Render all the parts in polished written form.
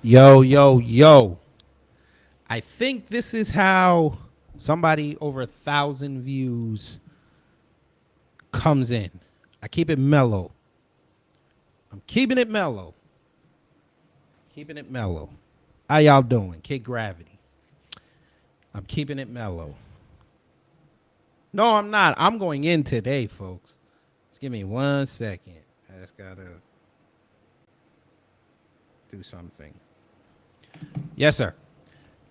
Yo, yo, yo. I think this is how somebody over 1,000 views comes in. I keep it mellow. I'm keeping it mellow. Keeping it mellow. How y'all doing? Kid Gravity. I'm keeping it mellow. No, I'm not. I'm going in today, folks. Just give me 1 second. I just gotta do something. Yes, sir.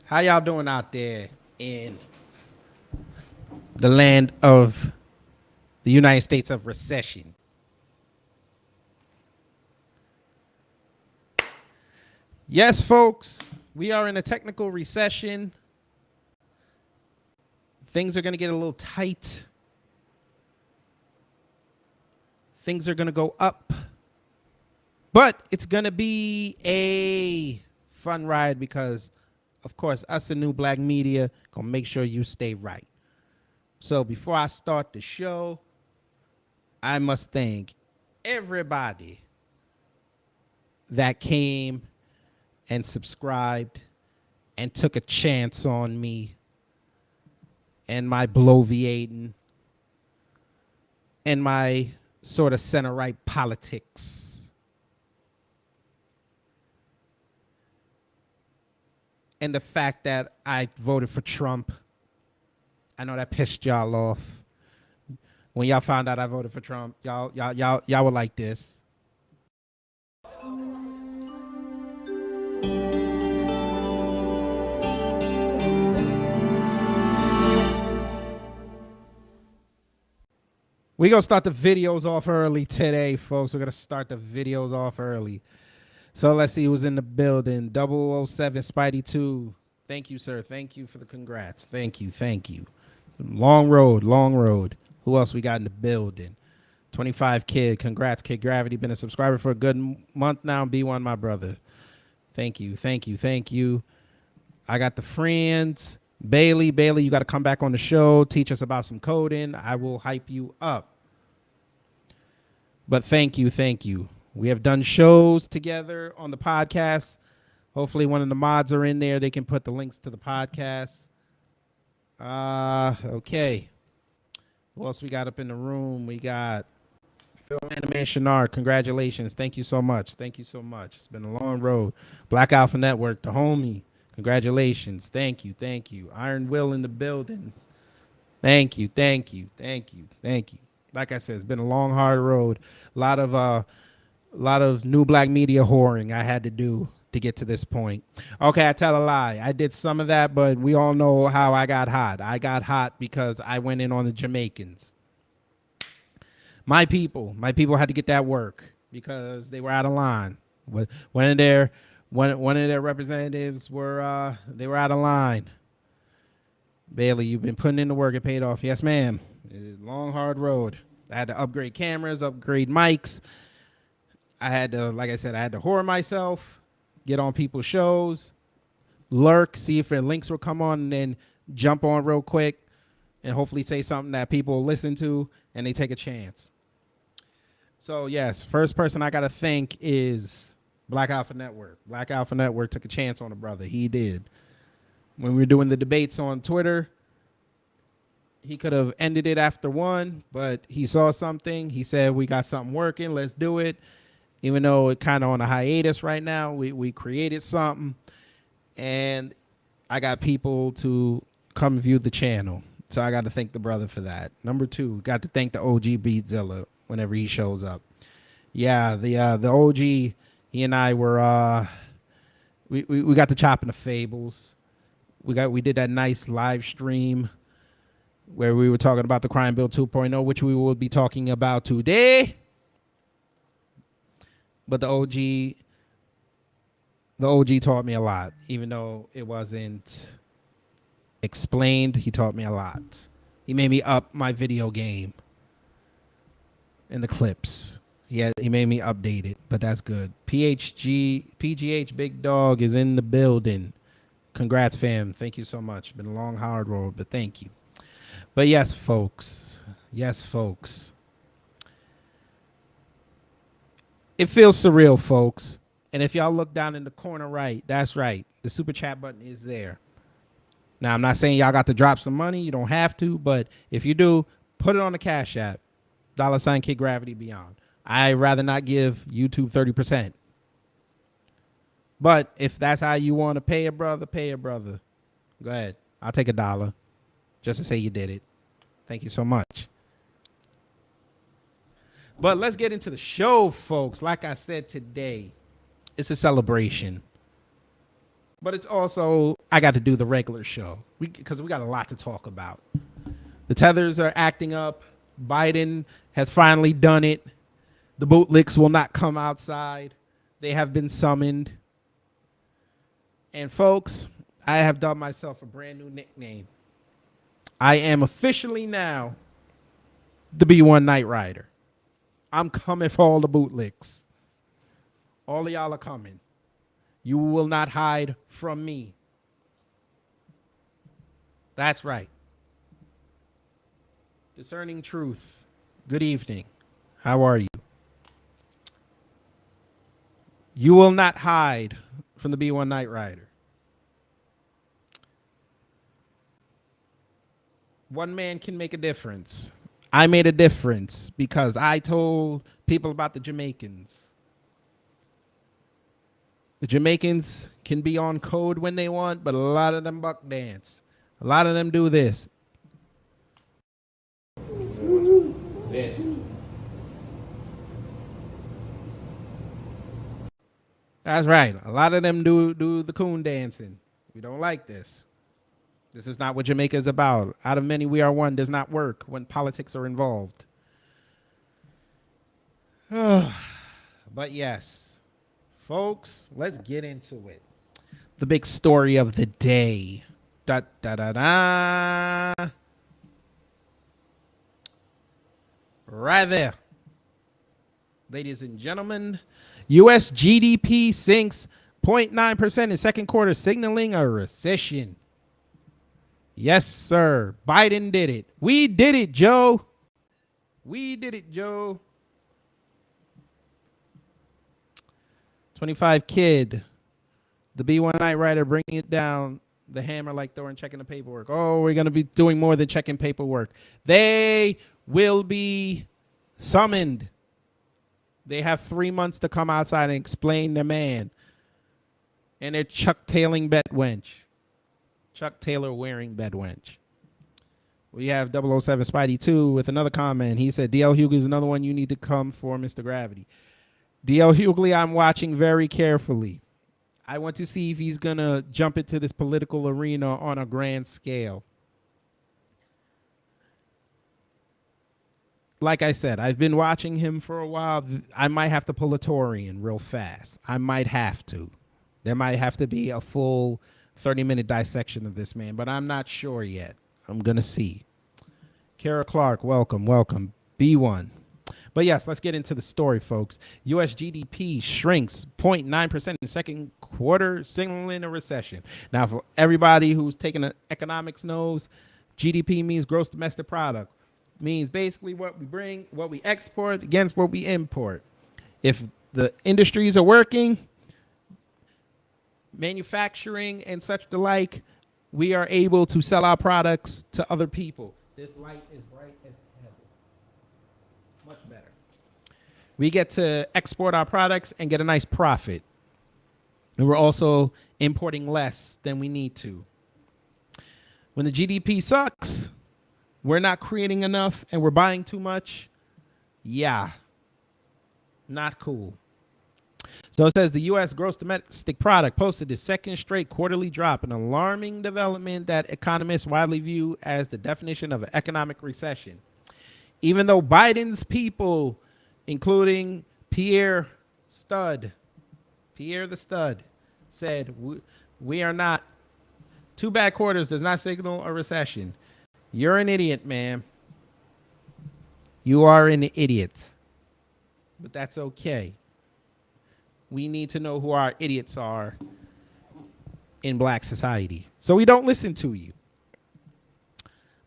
How y'all doing out there in the land of the United States of recession? Yes, folks, we are in a technical recession. Things are going to get a little tight. Things are going to go up. But it's going to be a fun ride because, of course, us and New Black Media going to make sure you stay right. So before I start the show, I must thank everybody that came and subscribed and took a chance on me and my bloviating and my sort of center-right politics. And the fact that I voted for Trump. I know that pissed y'all off. When y'all found out I voted for Trump, y'all were like this. We're going to start the videos off early today, folks. We're going to start the videos off early. So let's see who's in the building. 007 Spidey 2. Thank you, sir. Thank you for the congrats. Thank you. Thank you. Long road, long road. Who else we got in the building? 25 Kid. Congrats, Kid Gravity. Been a subscriber for a good month now. B1, my brother. Thank you. Thank you. Thank you. I got the friends. Bailey, you got to come back on the show. Teach us about some coding. I will hype you up. But thank you. Thank you. We have done shows together on the podcast. Hopefully one of the mods are in there. They can put the links to the podcast. Okay. Who else we got up in the room? We got Film Animation Art. Congratulations. Thank you so much. Thank you so much. It's been a long road. Black Alpha Network, the homie. Congratulations. Thank you. Thank you. Iron Will in the building. Thank you. Thank you. Thank you. Thank you. Like I said, it's been a long, hard road. A lot of New Black Media whoring I had to do to get to this point. Okay, I tell a lie. I did some of that, but we all know how I got hot. I got hot because I went in on the Jamaicans. My people had to get that work because they were out of line. One of their representatives were they were out of line. Bailey, you've been putting in the work. It paid off. Yes, ma'am. It's a long, hard road. I had to upgrade cameras, upgrade mics. I had to, like I said, I had to whore myself, get on people's shows, lurk, see if their links will come on, and then jump on real quick and hopefully say something that people will listen to and they take a chance. So, yes, first person I got to thank is Black Alpha Network. Black Alpha Network took a chance on a brother. He did. When we were doing the debates on Twitter, he could have ended it after one, but he saw something. He said, we got something working. Let's do it. Even though it's kind of on a hiatus right now, we created something. And I got people to come view the channel. So I got to thank the brother for that. Number two, got to thank the OG Beatzilla whenever he shows up. Yeah, the OG, he and I were, we got to chopping the fables. We did that nice live stream where we were talking about the Crime Bill 2.0, which we will be talking about today. But the OG taught me a lot, even though it wasn't explained. He taught me a lot. He made me up my video game in the clips. He made me update it, but that's good. PGH Big Dog is in the building. Congrats, fam. Thank you so much. Been a long, hard road, but thank you. But yes, folks. Yes, folks. It feels surreal, folks. And if y'all look down in the corner right, that's right. The super chat button is there. Now, I'm not saying y'all got to drop some money. You don't have to. But if you do, put it on the Cash App. $ Kid Gravity Beyond. I'd rather not give YouTube 30%. But if that's how you want to pay a brother, pay a brother. Go ahead. I'll take $1 just to say you did it. Thank you so much. But let's get into the show, folks. Like I said today, it's a celebration. But it's also, I got to do the regular show because we got a lot to talk about. The tethers are acting up. Biden has finally done it. The bootlicks will not come outside. They have been summoned. And folks, I have done myself a brand new nickname. I am officially now the B1 Night Rider. I'm coming for all the bootlicks. All of y'all are coming. You will not hide from me. That's right. Discerning Truth. Good evening. How are you? You will not hide from the B1 Night Rider. One man can make a difference. I made a difference because I told people about the Jamaicans. The Jamaicans can be on code when they want, but a lot of them buck dance. A lot of them do this. That's right. A lot of them do the coon dancing. We don't like this. This is not what Jamaica is about. Out of many, we are one does not work when politics are involved. But yes, folks, let's get into it. The big story of the day. Da, da, da, da. Right there. Ladies and gentlemen, U.S. GDP sinks 0.9% in second quarter, signaling a recession. Yes, sir. Biden did it. We did it, Joe. We did it, Joe. 25 Kid. The B1 Night Rider bringing it down. The hammer like Thor and checking the paperwork. Oh, we're going to be doing more than checking paperwork. They will be summoned. They have 3 months to come outside and explain their man. And they're Chuck Tailing Bedwench. Chuck Taylor wearing Bedwench. We have 007 Spidey 2 with another comment. He said, DL Hughley is another one you need to come for, Mr. Gravity. DL Hughley, I'm watching very carefully. I want to see if he's going to jump into this political arena on a grand scale. Like I said, I've been watching him for a while. I might have to pull a Torian real fast. I might have to. There might have to be a full 30-minute dissection of this man, but I'm not sure yet. I'm going to see. Kara Clark, welcome, welcome. B1. But yes, let's get into the story, folks. U.S. GDP shrinks 0.9% in second quarter, signaling a recession. Now, for everybody who's taking an economics knows, GDP means gross domestic product. Means basically what we bring, what we export against what we import. If the industries are working, manufacturing and such the like, we are able to sell our products to other people. This light is bright as hell. Much better. We get to export our products and get a nice profit. And we're also importing less than we need to. When the GDP sucks, we're not creating enough and we're buying too much. Yeah. Not cool. So it says the U.S. gross domestic product posted the second straight quarterly drop, an alarming development that economists widely view as the definition of an economic recession. Even though Biden's people, including Pierre the Stud, said we are not, 2 bad quarters does not signal a recession. You're an idiot, man. You are an idiot. But that's okay. We need to know who our idiots are in black society, so we don't listen to you.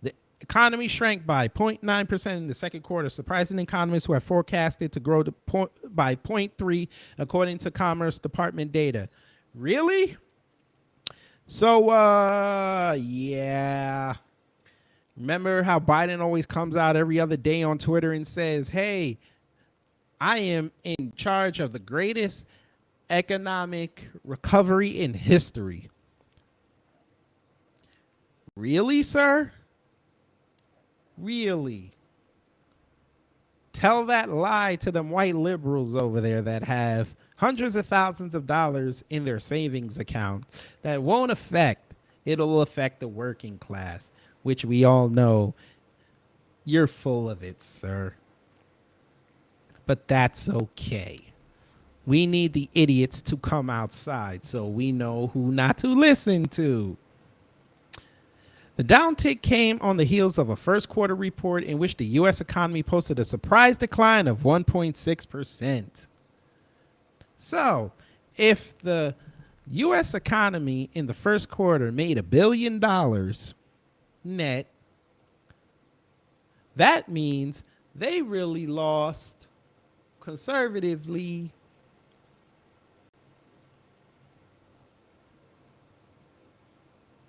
The Economy shrank by 0.9% in the second quarter, surprising economists who have forecasted to grow by 0.3, according to Commerce Department data. Really? So, yeah. Remember how Biden always comes out every other day on Twitter and says, hey, I am in charge of the greatest economic recovery in history. Really, sir? Really? Tell that lie to them white liberals over there that have hundreds of thousands of dollars in their savings account. That won't affect, it'll affect the working class, which we all know you're full of it, sir. But that's okay. We need the idiots to come outside so we know who not to listen to. The downtick came on the heels of a first quarter report in which the U.S. economy posted a surprise decline of 1.6%. So, if the U.S. economy in the first quarter made $1 billion net, that means they really lost, conservatively,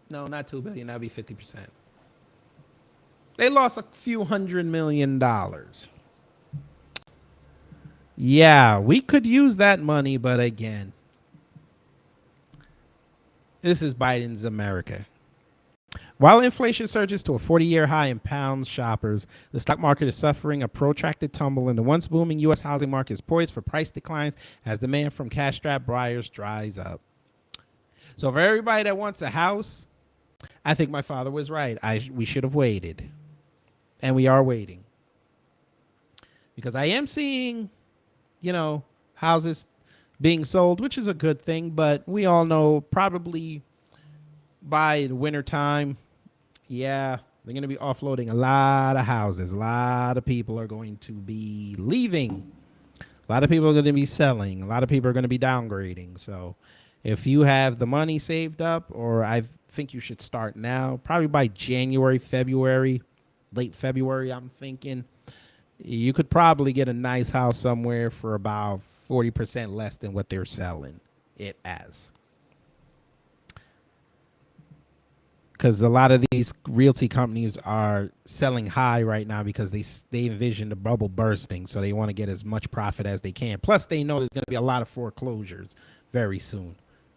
no, not $2 billion. That'd be 50%. They lost a few $100 million. Yeah, we could use that money, but again, this is Biden's America. While inflation surges to a 40-year high in pounds shoppers, the stock market is suffering a protracted tumble, and the once booming U.S. housing market is poised for price declines as demand from cash-strapped buyers dries up. So for everybody that wants a house, I think my father was right. We should have waited. And we are waiting. Because I am seeing, houses being sold, which is a good thing. But we all know probably by the winter time, they're going to be offloading a lot of houses. A lot of people are going to be leaving. A lot of people are going to be selling. A lot of people are going to be downgrading. So if you have the money saved up, or I think you should start now, probably by January, February, late February, I'm thinking, you could probably get a nice house somewhere for about 40% less than what they're selling it as. Because a lot of these realty companies are selling high right now because they envision the bubble bursting, so they want to get as much profit as they can. Plus, they know there's going to be a lot of foreclosures very soon,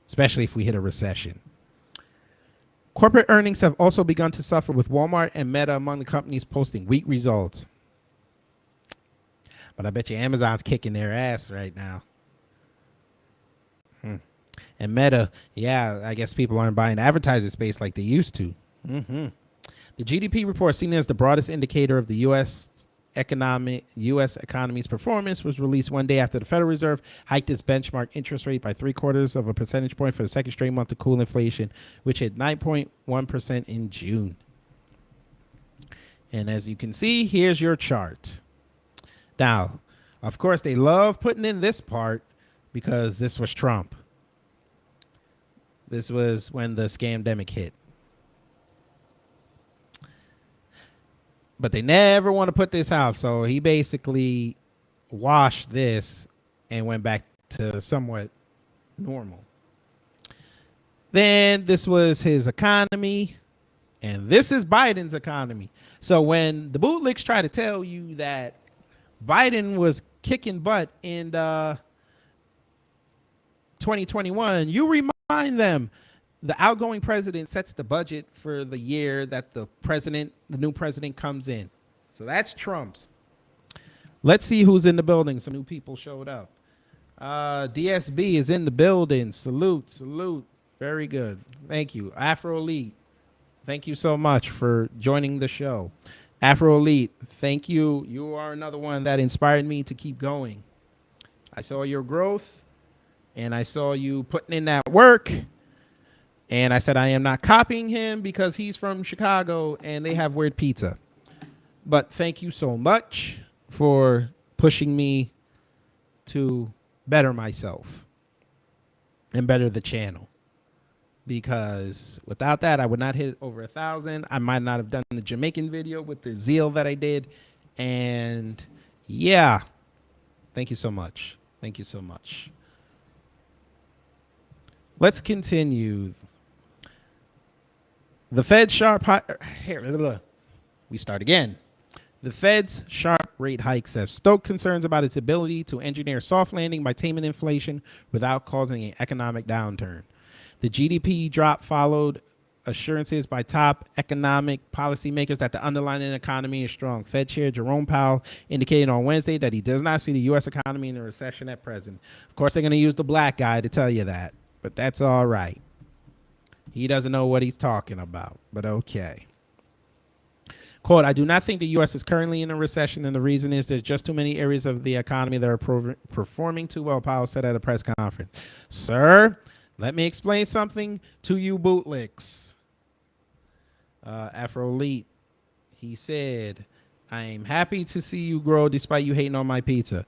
especially if we hit a recession. Corporate earnings have also begun to suffer, with Walmart and Meta among the companies posting weak results. But I bet you Amazon's kicking their ass right now. And Meta, I guess people aren't buying advertising space like they used to. The GDP report, seen as the broadest indicator of the U.S. economy's performance, was released one day after the Federal Reserve hiked its benchmark interest rate by 0.75 of a percentage point for the second straight month to cool inflation, which hit 9.1% in June. And as you can see, here's your chart. Now, of course, they love putting in this part because this was Trump. This was when the scamdemic hit. But they never want to put this out. So he basically washed this and went back to somewhat normal. Then this was his economy. And this is Biden's economy. So when the bootlicks try to tell you that Biden was kicking butt in 2021, you remind them the outgoing president sets the budget for the year that the new president comes in. So that's Trump's. Let's see who's in the building. Some new people showed up. DSB is in the building. Salute. Very good. Thank you. Afro Elite, thank you so much for joining the show. Afro Elite, thank you. You are another one that inspired me to keep going. I saw your growth, and I saw you putting in that work. And I said, I am not copying him because he's from Chicago and they have weird pizza. But thank you so much for pushing me to better myself and better the channel. because without that, I would not hit over 1,000. I might not have done the Jamaican video with the zeal that I did. And yeah, thank you so much. Thank you so much. Let's continue. The Fed's sharp here. We start again. The Fed's sharp rate hikes have stoked concerns about its ability to engineer a soft landing by taming inflation without causing an economic downturn. The GDP drop followed assurances by top economic policymakers that the underlying economy is strong. Fed Chair Jerome Powell indicated on Wednesday that he does not see the U.S. economy in a recession at present. Of course, they're going to use the black guy to tell you that, but that's all right. He doesn't know what he's talking about, but okay. Quote, I do not think the U.S. is currently in a recession, and the reason is there's just too many areas of the economy that are performing too well, Powell said at a press conference. Sir, let me explain something to you bootlicks. Afroelite, he said, I'm happy to see you grow despite you hating on my pizza.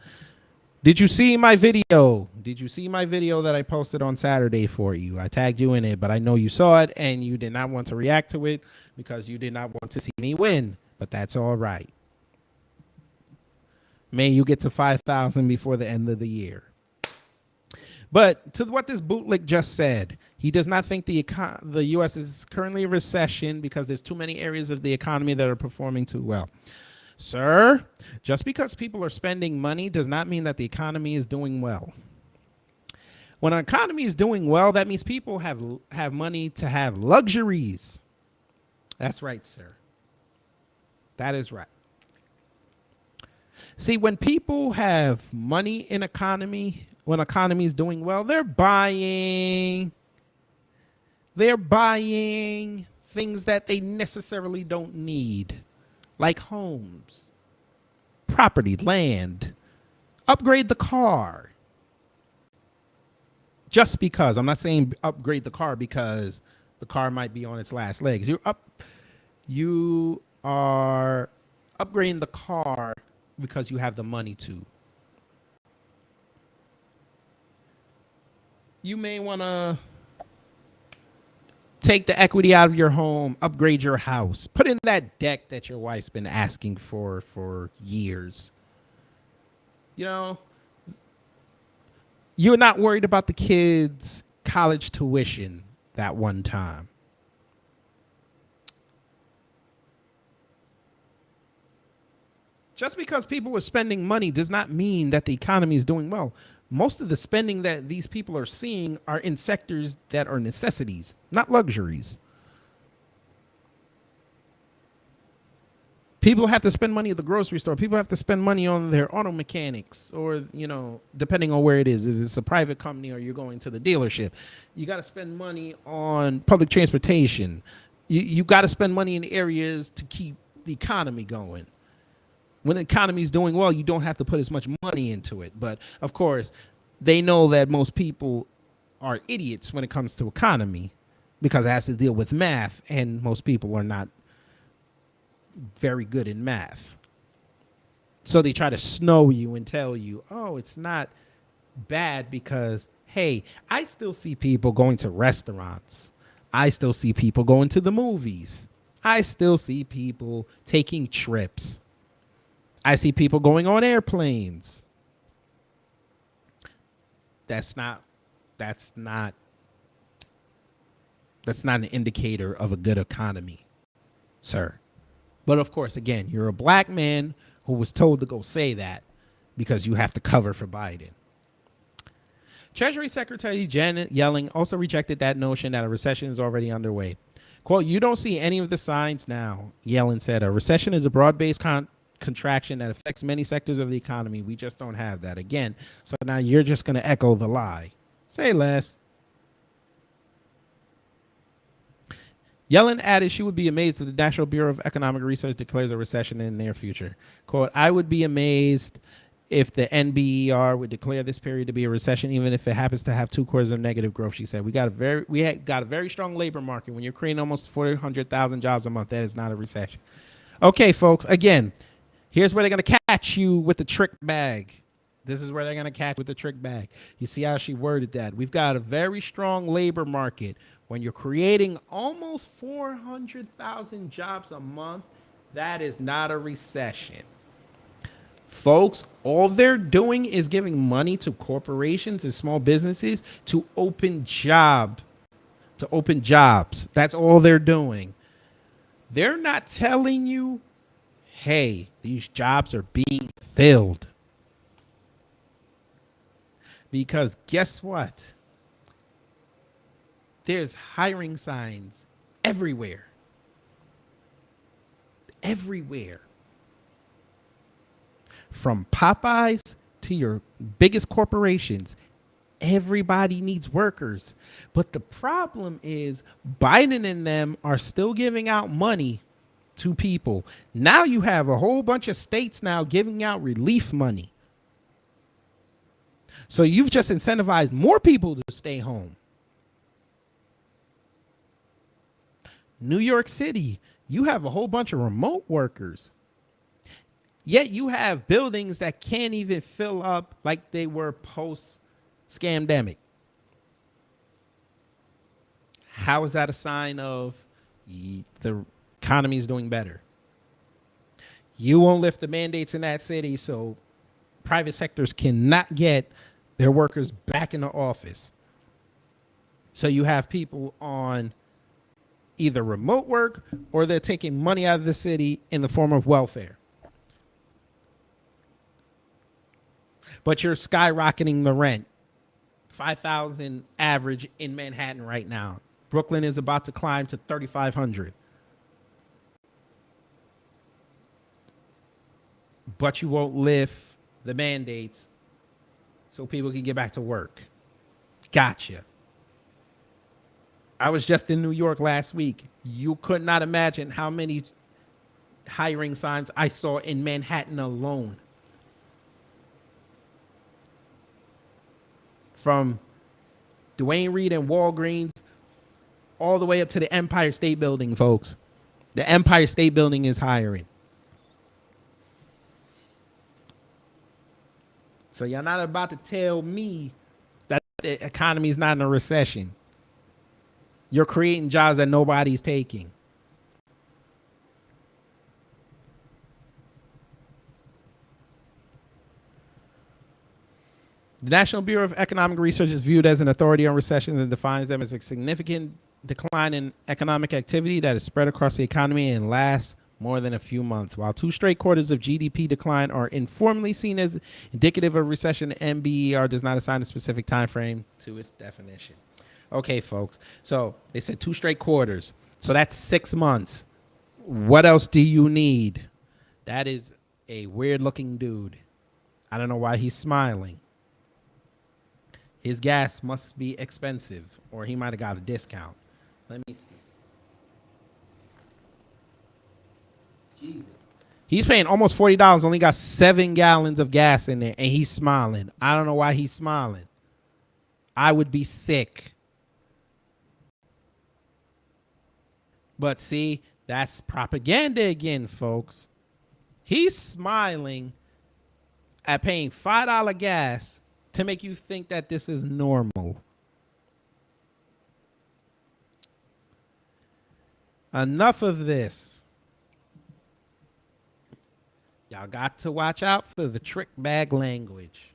Did you see my video? Did you see my video that I posted on Saturday for you? I tagged you in it, but I know you saw it and you did not want to react to it because you did not want to see me win, but that's all right. May you get to 5,000 before the end of the year. But to what this bootlick just said, he does not think the U.S. is currently in recession because there's too many areas of the economy that are performing too well. Sir, just because people are spending money does not mean that the economy is doing well. When an economy is doing well, that means people have money to have luxuries. That's right, sir. That is right. See, when people have money in economy, when economy is doing well, they're buying things that they necessarily don't need. Like homes, property, land, upgrade the car. Just because, I'm not saying upgrade the car because the car might be on its last legs. You are upgrading the car because you have the money to. You may want to take the equity out of your home, upgrade your house, put in that deck that your wife's been asking for years. You know, you're not worried about the kids' college tuition that one time. Just because people are spending money does not mean that the economy is doing well. Most of the spending that these people are seeing are in sectors that are necessities, not luxuries. People have to spend money at the grocery store. People have to spend money on their auto mechanics or, you know, depending on where it is. If it's a private company or you're going to the dealership, you got to spend money on public transportation. You got to spend money in areas to keep the economy going. When the economy is doing well, you don't have to put as much money into it. But, of course, they know that most people are idiots when it comes to economy because it has to deal with math, and most people are not very good in math. So they try to snow you and tell you, oh, it's not bad because, hey, I still see people going to restaurants. I still see people going to the movies. I still see people taking trips. I see people going on airplanes. That's not an indicator of a good economy, sir. But of course, again, you're a black man who was told to go say that because you have to cover for Biden. Treasury Secretary Janet Yellen also rejected that notion that a recession is already underway. Quote, you don't see any of the signs now, Yellen said. A recession is a broad-based contraction that affects many sectors of the economy. We just don't have that. Again, so now you're just going to echo the lie. Say less. Yellen added she would be amazed if the National Bureau of Economic Research declares a recession in the near future. Quote, I would be amazed if the NBER would declare this period to be a recession, even if it happens to have 2 quarters of negative growth, she said. We got a very strong labor market. When you're creating almost 400,000 jobs a month, that is not a recession. Okay, folks, again, here's where they're going to catch you with the trick bag. This is where they're going to catch with the trick bag. You see how she worded that? We've got a very strong labor market. When you're creating almost 400,000 jobs a month, that is not a recession. Folks, all they're doing is giving money to corporations and small businesses to open jobs. That's all they're doing. They're not telling you, hey, these jobs are being filled. Because guess what? There's hiring signs everywhere. Everywhere. From Popeyes to your biggest corporations, everybody needs workers. But the problem is Biden and them are still giving out money to people. Now you have a whole bunch of states now giving out relief money. So you've just incentivized more people to stay home. New York City, you have a whole bunch of remote workers. Yet you have buildings that can't even fill up like they were post-scamdemic. How is that a sign of the economy is doing better? You won't lift the mandates in that city, so private sectors cannot get their workers back in the office. So you have people on either remote work or they're taking money out of the city in the form of welfare. But you're skyrocketing the rent. $5,000 average in Manhattan right now. Brooklyn is about to climb to $3,500. But you won't lift the mandates so people can get back to work. Gotcha. I was just in New York last week. You could not imagine how many hiring signs I saw in Manhattan alone. From Duane Reade and Walgreens all the way up to the Empire State Building, folks. The Empire State Building is hiring. So you're not about to tell me that the economy is not in a recession. You're creating jobs that nobody's taking. The National Bureau of Economic Research is viewed as an authority on recessions and defines them as a significant decline in economic activity that is spread across the economy and lasts more than a few months. While 2 straight quarters of GDP decline are informally seen as indicative of recession, NBER does not assign a specific time frame to its definition. Okay, folks. So they said 2 straight quarters. So that's 6 months. What else do you need? That is a weird-looking dude. I don't know why he's smiling. His gas must be expensive, or he might have got a discount. Let me see. Jesus. He's paying almost $40, only got 7 gallons of gas in there, and he's smiling. I don't know why he's smiling. I would be sick. But see, that's propaganda again, folks. He's smiling at paying $5 gas to make you think that this is normal. Enough of this. Y'all got to watch out for the trick bag language.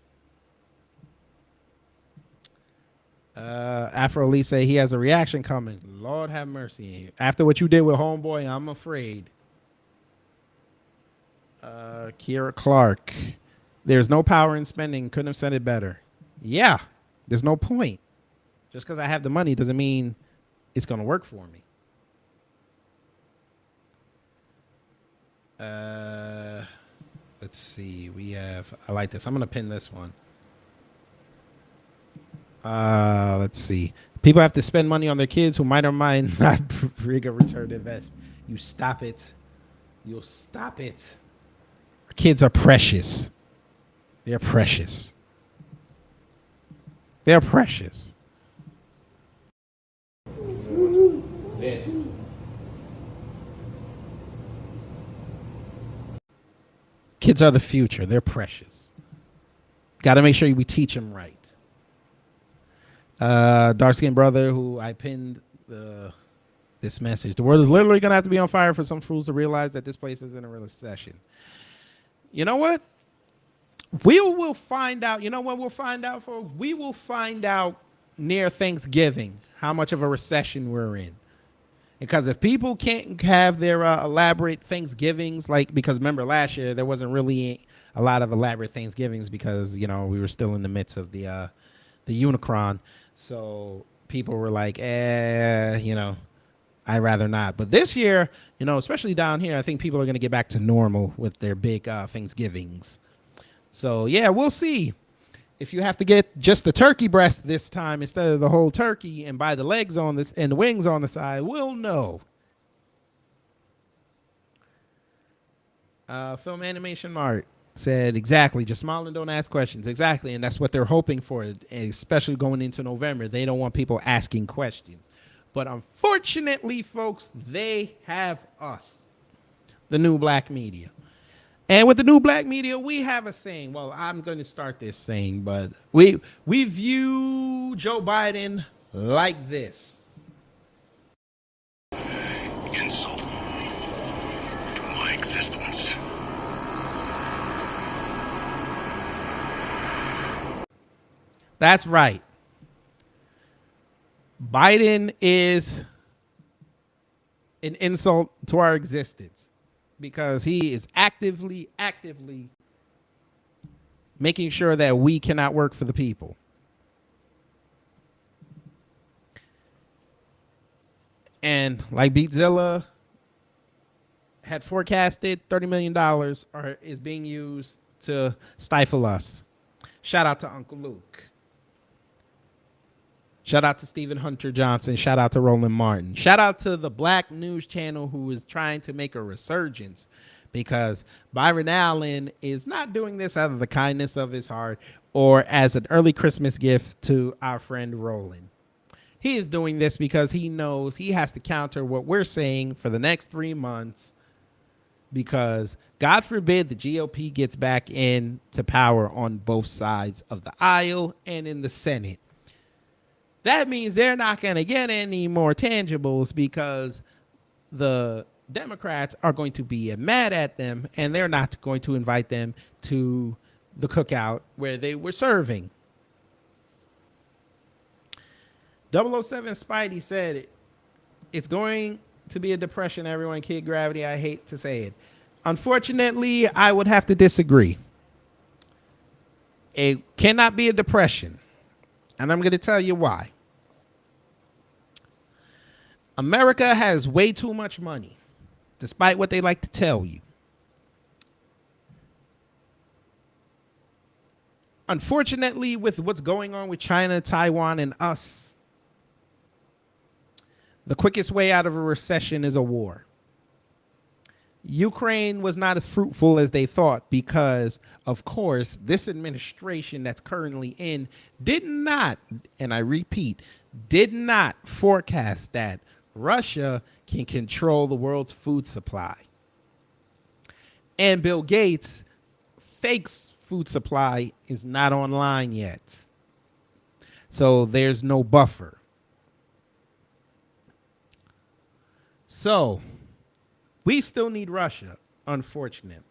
Afro Lee say he has a reaction coming. Lord have mercy. After what you did with Homeboy, I'm afraid. Kira Clark. There's no power in spending. Couldn't have said it better. Yeah, there's no point. Just because I have the money doesn't mean it's going to work for me. Let's see. We have, I like this. I'm going to pin this one. Let's see. People have to spend money on their kids who might or might not bring a return to invest. You stop it. You'll stop it. Our kids are precious. They're precious. They're precious. Kids are the future. They're precious. Got to make sure we teach them right. Dark skinned brother who I pinned this message. The world is literally going to have to be on fire for some fools to realize that this place is in a recession. You know what? We will find out. You know when we'll find out, folks? We will find out near Thanksgiving how much of a recession we're in. Because if people can't have their elaborate Thanksgivings, like, because remember last year there wasn't really a lot of elaborate Thanksgivings because, you know, we were still in the midst of the Unicron. So people were like, you know, I'd rather not. But this year, you know, especially down here, I think people are going to get back to normal with their big Thanksgivings. So, yeah, we'll see. If you have to get just the turkey breast this time instead of the whole turkey and buy the legs on this and the wings on the side, we'll know. Film Animation Art said, exactly, just smile and don't ask questions. Exactly, and that's what they're hoping for, especially going into November. They don't want people asking questions. But unfortunately, folks, they have us, the new black media. And with the new black media, we have a saying. Well, I'm going to start this saying, but we view Joe Biden like this. Insult to my existence. That's right. Biden is an insult to our existence because he is actively making sure that we cannot work for the people. And like Beatzilla had forecasted, $30 million is being used to stifle us. Shout out to Uncle Luke. Shout out to Stephen Hunter Johnson. Shout out to Roland Martin. Shout out to the Black News Channel who is trying to make a resurgence, because Byron Allen is not doing this out of the kindness of his heart or as an early Christmas gift to our friend Roland. He is doing this because he knows he has to counter what we're saying for the next 3 months, because God forbid the GOP gets back into power on both sides of the aisle and in the Senate. That means they're not going to get any more tangibles because the Democrats are going to be mad at them and they're not going to invite them to the cookout where they were serving. 007 Spidey said it's going to be a depression, everyone. Kid Gravity, I hate to say it. Unfortunately, I would have to disagree. It cannot be a depression. And I'm going to tell you why. America has way too much money, despite what they like to tell you. Unfortunately, with what's going on with China, Taiwan, and us, the quickest way out of a recession is a war. Ukraine was not as fruitful as they thought because, of course, this administration that's currently in did not, and I repeat, did not forecast that Russia can control the world's food supply. And Bill Gates' fake food supply is not online yet. So there's no buffer. So we still need Russia, unfortunately.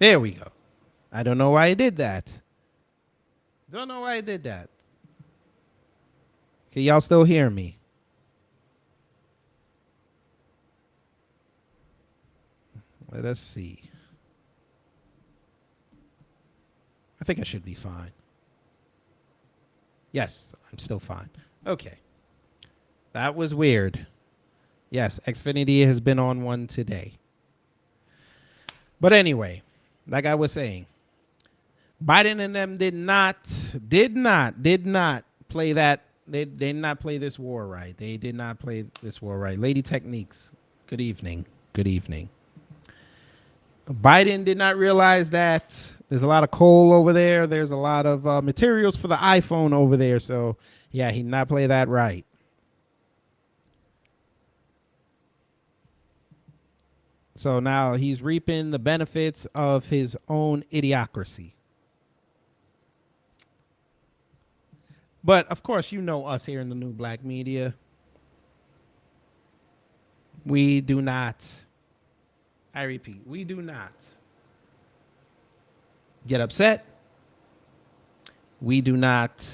There we go. I don't know why I did that. Don't know why I did that. Can y'all still hear me? Let us see. I think I should be fine. Yes, I'm still fine. Okay. That was weird. Yes, Xfinity has been on one today. But anyway, like I was saying, Biden and them did not play that. They did not play this war right. They did not play this war right. Lady Techniques, good evening. Good evening. Biden did not realize that there's a lot of coal over there. There's a lot of materials for the iPhone over there. So, yeah, he did not play that right. So now he's reaping the benefits of his own idiocracy. But, of course, you know us here in the New Black Media. We do not, I repeat, we do not get upset. We do not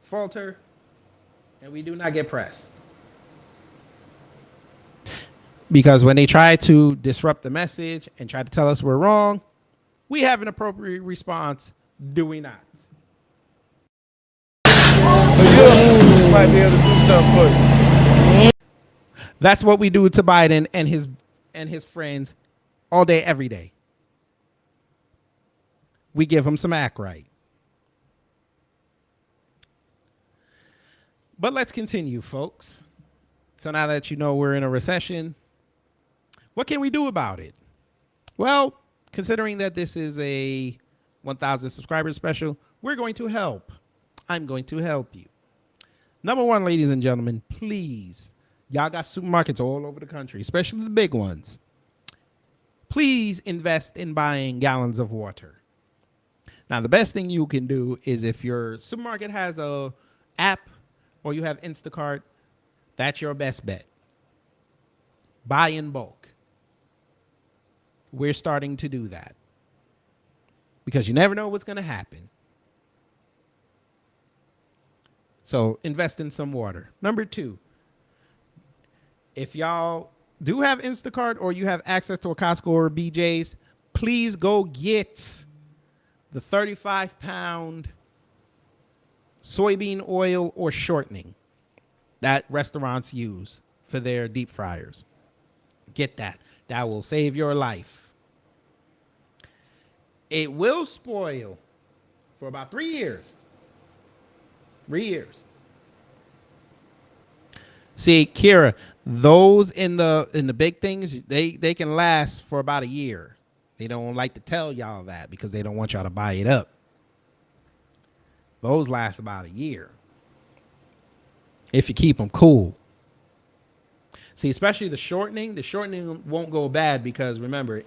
falter. And we do not get pressed. Because when they try to disrupt the message and try to tell us we're wrong, we have an appropriate response, do we not? You might be able to do something for you. That's what we do to Biden and his friends all day, every day. We give them some act right. But let's continue, folks. So now that you know we're in a recession, what can we do about it? Well, considering that this is a 1,000 subscribers special, we're going to help. I'm going to help you. Number one, ladies and gentlemen, please, y'all got supermarkets all over the country, especially the big ones. Please invest in buying gallons of water. Now, the best thing you can do is if your supermarket has a app or you have Instacart, that's your best bet. Buy in bulk. We're starting to do that because you never know what's going to happen. So invest in some water. Number two, if y'all do have Instacart or you have access to a Costco or BJ's, please go get the 35-pound soybean oil or shortening that restaurants use for their deep fryers. Get that. That will save your life. It will spoil for about 3 years. 3 years. See, Kira, those in the big things, they can last for about a year. They don't like to tell y'all that because they don't want y'all to buy it up. Those last about a year if you keep them cool. See, especially the shortening won't go bad because remember,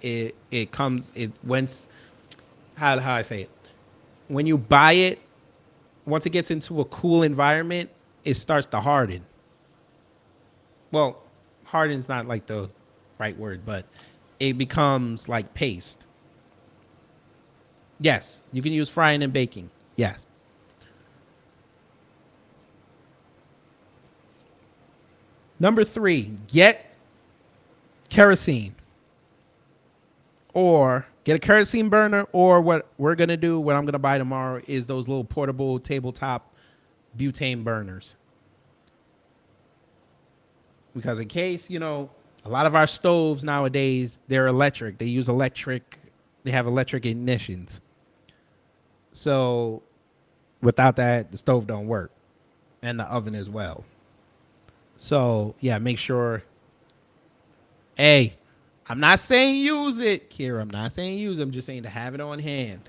how I say it? When you buy it, once it gets into a cool environment, it starts to harden. Well, harden's not like the right word, but it becomes like paste. Yes, you can use frying and baking. Yes. Number 3, get kerosene. Or get a kerosene burner, or what I'm going to buy tomorrow is those little portable tabletop butane burners. Because in case, a lot of our stoves nowadays, they're electric. They have electric ignitions. So without that, the stove don't work. And the oven as well. So, yeah, make sure. Hey, I'm not saying use it, Kira. I'm not saying use it. I'm just saying to have it on hand.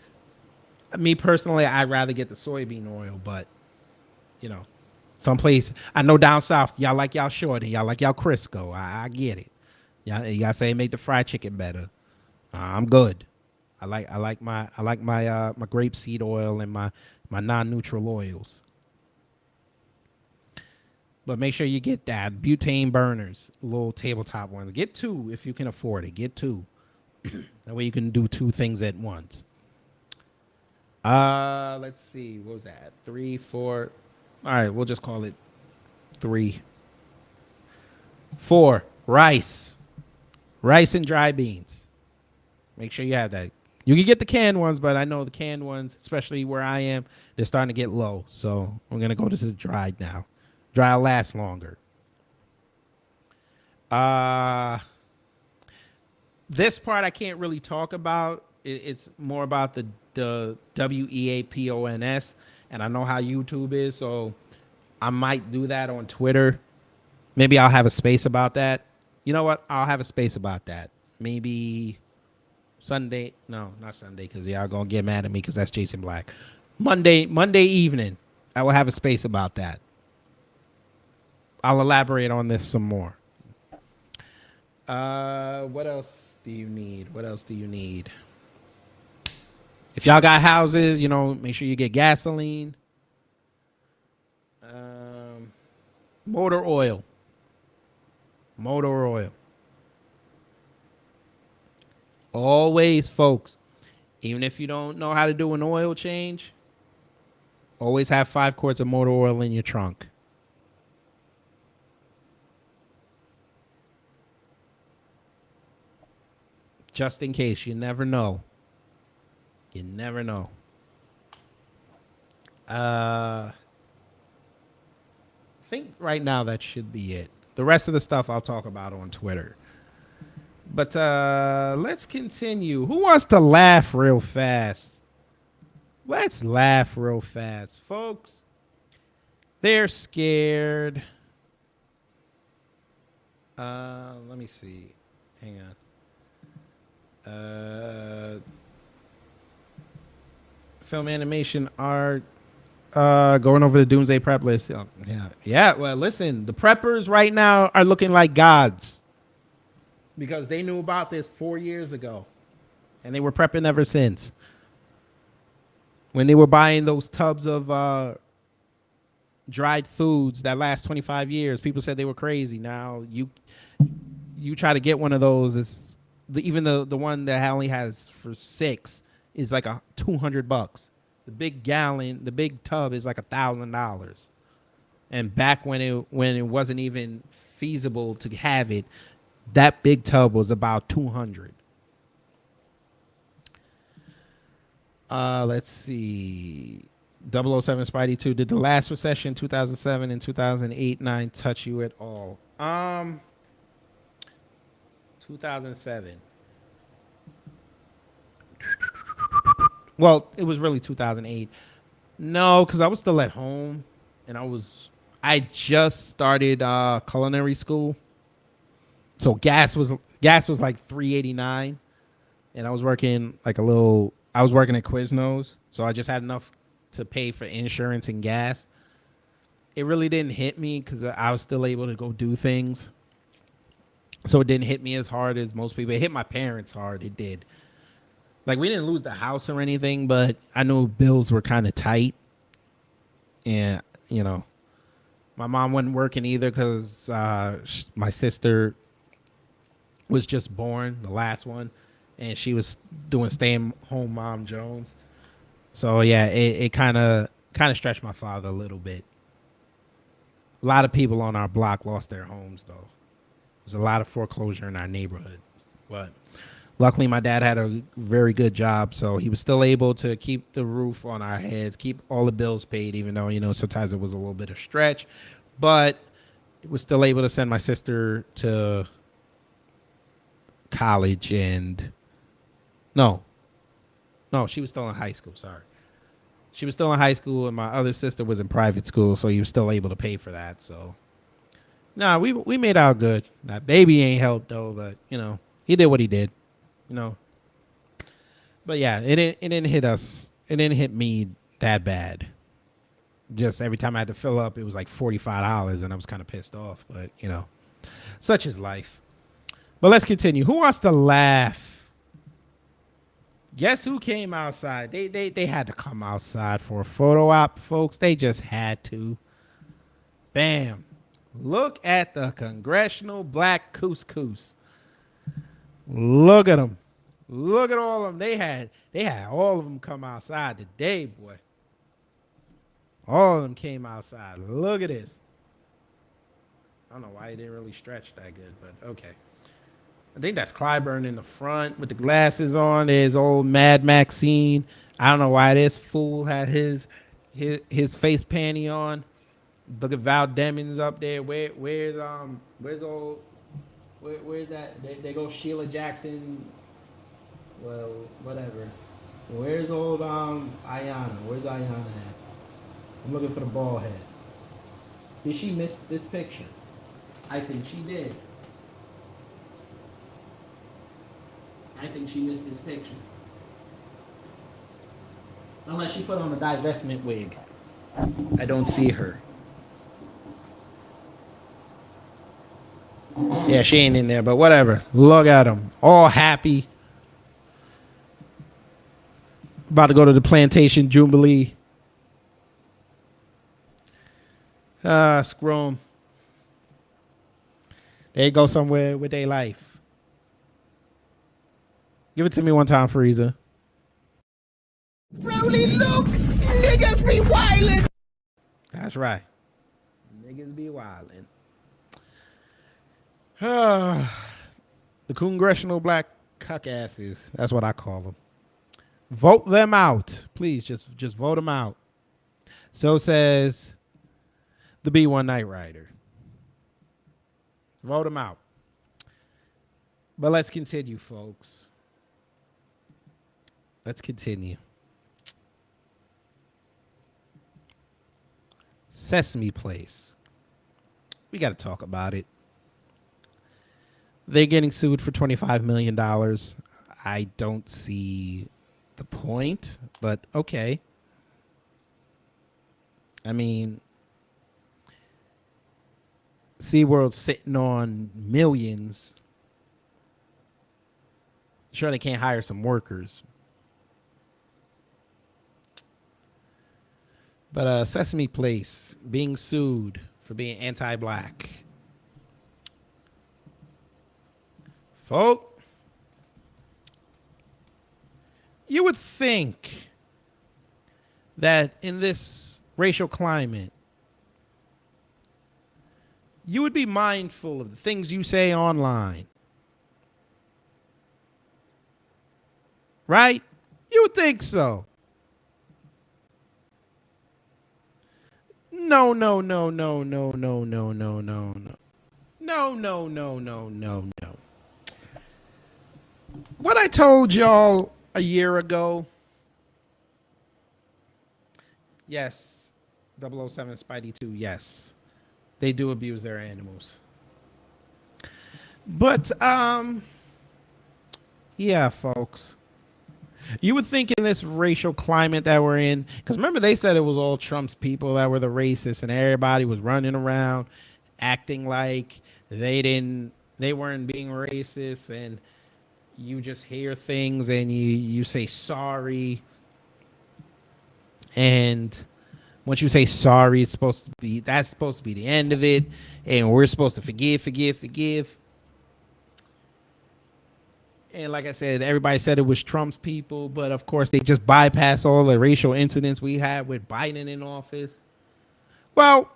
Me personally, I'd rather get the soybean oil, but, someplace. I know down south, y'all like y'all shorty. Y'all like y'all Crisco. I get it. Y'all say make the fried chicken better. I'm good. I like my grapeseed oil and my non-neutral oils. But make sure you get that butane burners, little tabletop ones. Get 2 if you can afford it. Get 2. That way you can do 2 things at once. Let's see. What was that? 3, 4. All right, we'll just call it 3. 4. Rice. Rice and dry beans. Make sure you have that. You can get the canned ones, but I know the canned ones, especially where I am, they're starting to get low. So I'm gonna go to the dried now. Dry will last longer. This part I can't really talk about. It's more about the WEAPONS, and I know how YouTube is, so I might do that on Twitter. Maybe I'll have a space about that. You know what? I'll have a space about that. Maybe Sunday. No, not Sunday, because y'all gonna get mad at me because that's Jason Black. Monday evening, I will have a space about that. I'll elaborate on this some more. What else do you need? What else do you need? If y'all got houses, you know, make sure you get gasoline. Motor oil. Motor oil. Always, folks, even if you don't know how to do an oil change, always have 5 quarts of motor oil in your trunk. Just in case. You never know. You never know. I think right now that should be it. The rest of the stuff I'll talk about on Twitter. But let's continue. Who wants to laugh real fast? Let's laugh real fast, folks. They're scared. Let me see. Hang on. Film, animation, art. Going over the Doomsday prep list. Yeah. Well, listen, the preppers right now are looking like gods because they knew about this 4 years ago, and they were prepping ever since. When they were buying those tubs of dried foods that last 25 years, people said they were crazy. Now you try to get one of those. It's even the one that only has for 6 is like $200. The big gallon, the big tub is like $1,000. And back when it wasn't even feasible to have it, that big tub was about $200. Let's see. 007 Spidey 2. Did the last recession, 2007 and 2008-9, touch you at all? 2007. Well, it was really 2008. No, because I was still at home, and I just started culinary school. So gas was like $3.89, and I was working at Quiznos, so I just had enough to pay for insurance and gas. It really didn't hit me because I was still able to go do things. So it didn't hit me as hard as most people. It hit my parents hard. It did. Like, we didn't lose the house or anything, but I knew bills were kind of tight. And, you know, my mom wasn't working either because my sister was just born, the last one, and she was doing stay-at-home mom Jones. So, yeah, it kind of stretched my father a little bit. A lot of people on our block lost their homes, though. There's a lot of foreclosure in our neighborhood. But luckily, my dad had a very good job, so he was still able to keep the roof on our heads, keep all the bills paid, even though, you know, sometimes it was a little bit of stretch. But he was still able to send my sister to college and... No, she was still in high school, sorry. She was still in high school, and my other sister was in private school, so he was still able to pay for that, so... Nah, we made out good. That baby ain't helped, though, but, you know, he did what he did. You know, but yeah, it didn't hit us. It didn't hit me that bad. Just every time I had to fill up, it was like $45, and I was kind of pissed off. But you know, such is life. But let's continue. Who wants to laugh? Guess who came outside? They had to come outside for a photo op, folks. They just had to. Bam! Look at the Congressional Black Couscous. Look at them. Look at all of them. They had all of them come outside today, boy. All of them came outside. Look at this. I don't know why he didn't really stretch that good, but okay. I think that's Clyburn in the front with the glasses on. There's old Mad Maxine. I don't know why this fool had his face panty on. Look at Val Demings up there. Where's that? They go Sheila Jackson. Well, whatever. Where's old Ayana? Where's Ayana at? I'm looking for the bald head. Did she miss this picture? I think she did. I think she missed this picture. Unless she put on a divestment wig. I don't see her. Yeah, she ain't in there, but whatever. Look at them. All happy. About to go to the Plantation Jubilee. Screw 'em. They go somewhere with their life. Give it to me one time, Frieza. Broly, look! Niggas be wildin'! That's right. Niggas be wildin'. The congressional black cuckasses. That's what I call them. Vote them out. Please, just vote them out. So says the B1 Knight Rider. Vote them out. But let's continue, folks. Let's continue. Sesame Place. We got to talk about it. They're getting sued for $25 million. I don't see the point, but okay. I mean, SeaWorld's sitting on millions. Sure, they can't hire some workers. But Sesame Place being sued for being anti-black. Folk, you would think that in this racial climate, you would be mindful of the things you say online. Right? You would think so. No. What I told y'all a year ago. Yes. 007 Spidey 2, yes. They do abuse their animals. But yeah, folks. You would think in this racial climate that we're in, because remember they said it was all Trump's people that were the racists, and everybody was running around acting like they weren't being racist, and you just hear things and you say sorry, and once you say sorry, that's supposed to be the end of it, and we're supposed to forgive. And like I said, everybody said it was Trump's people, but of course they just bypassed all the racial incidents we had with Biden in office. Well,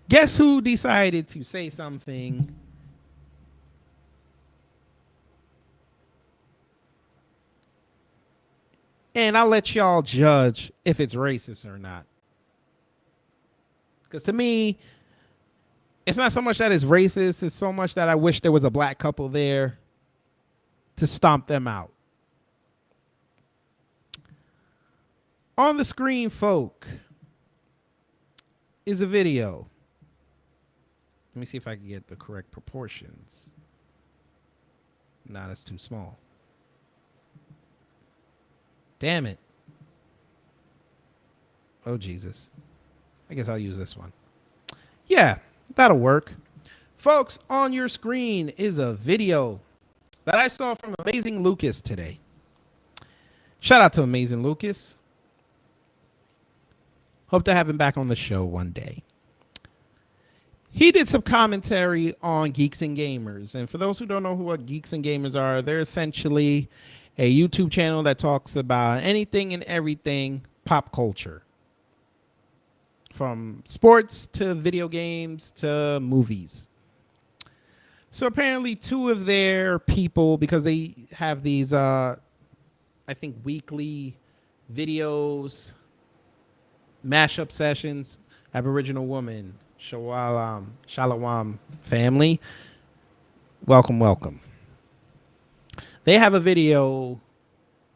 guess who decided to say something and I'll let y'all judge if it's racist or not. Because to me, it's not so much that it's racist, it's so much that I wish there was a black couple there to stomp them out. On the screen, folk, is a video. Let me see if I can get the correct proportions. Nah, that's too small. Damn it. Oh, Jesus. I guess I'll use this one. Yeah. That'll work. Folks, on your screen is a video that I saw from Amazing Lucas today. Shout out to Amazing Lucas. Hope to have him back on the show one day. he did some commentary on Geeks and Gamers. And for those who don't know what Geeks and Gamers are, they're essentially a YouTube channel that talks about anything and everything pop culture, from sports to video games to movies. So apparently two of their people, because they have these, I think, weekly videos, mashup sessions, Aboriginal woman, Shalawam family. Welcome, welcome. They have a video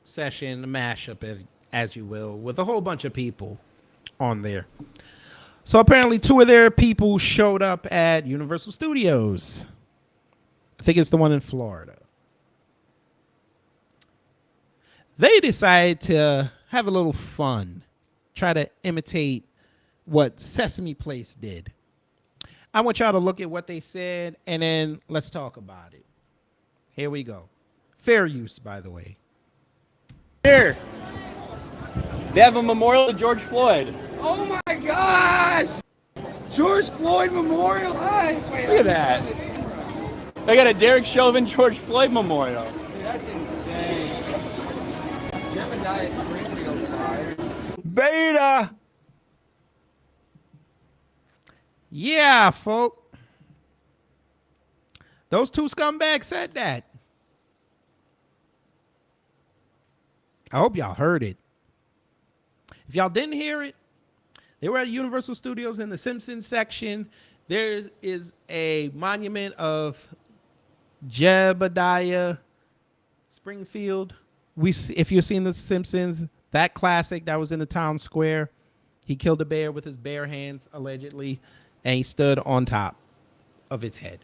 session, a mashup, as you will, with a whole bunch of people on there. So apparently two of their people showed up at Universal Studios. I think it's the one in Florida. They decided to have a little fun, try to imitate what Sesame Place did. I want y'all to look at what they said, and then let's talk about it. Here we go. Fair use, by the way. Here, they have a memorial to George Floyd. Oh my gosh! George Floyd Memorial. Hi. Look at that. They got a Derek Chauvin George Floyd memorial. Dude, that's insane. Jebediah Springfield fire. Beta. Yeah, folk. Those two scumbags said that. I hope y'all heard it. If y'all didn't hear it, they were at Universal Studios in the Simpsons section. There is a monument of Jebediah Springfield. If you've seen The Simpsons, that classic that was in the town square, he killed a bear with his bare hands, allegedly, and he stood on top of its head.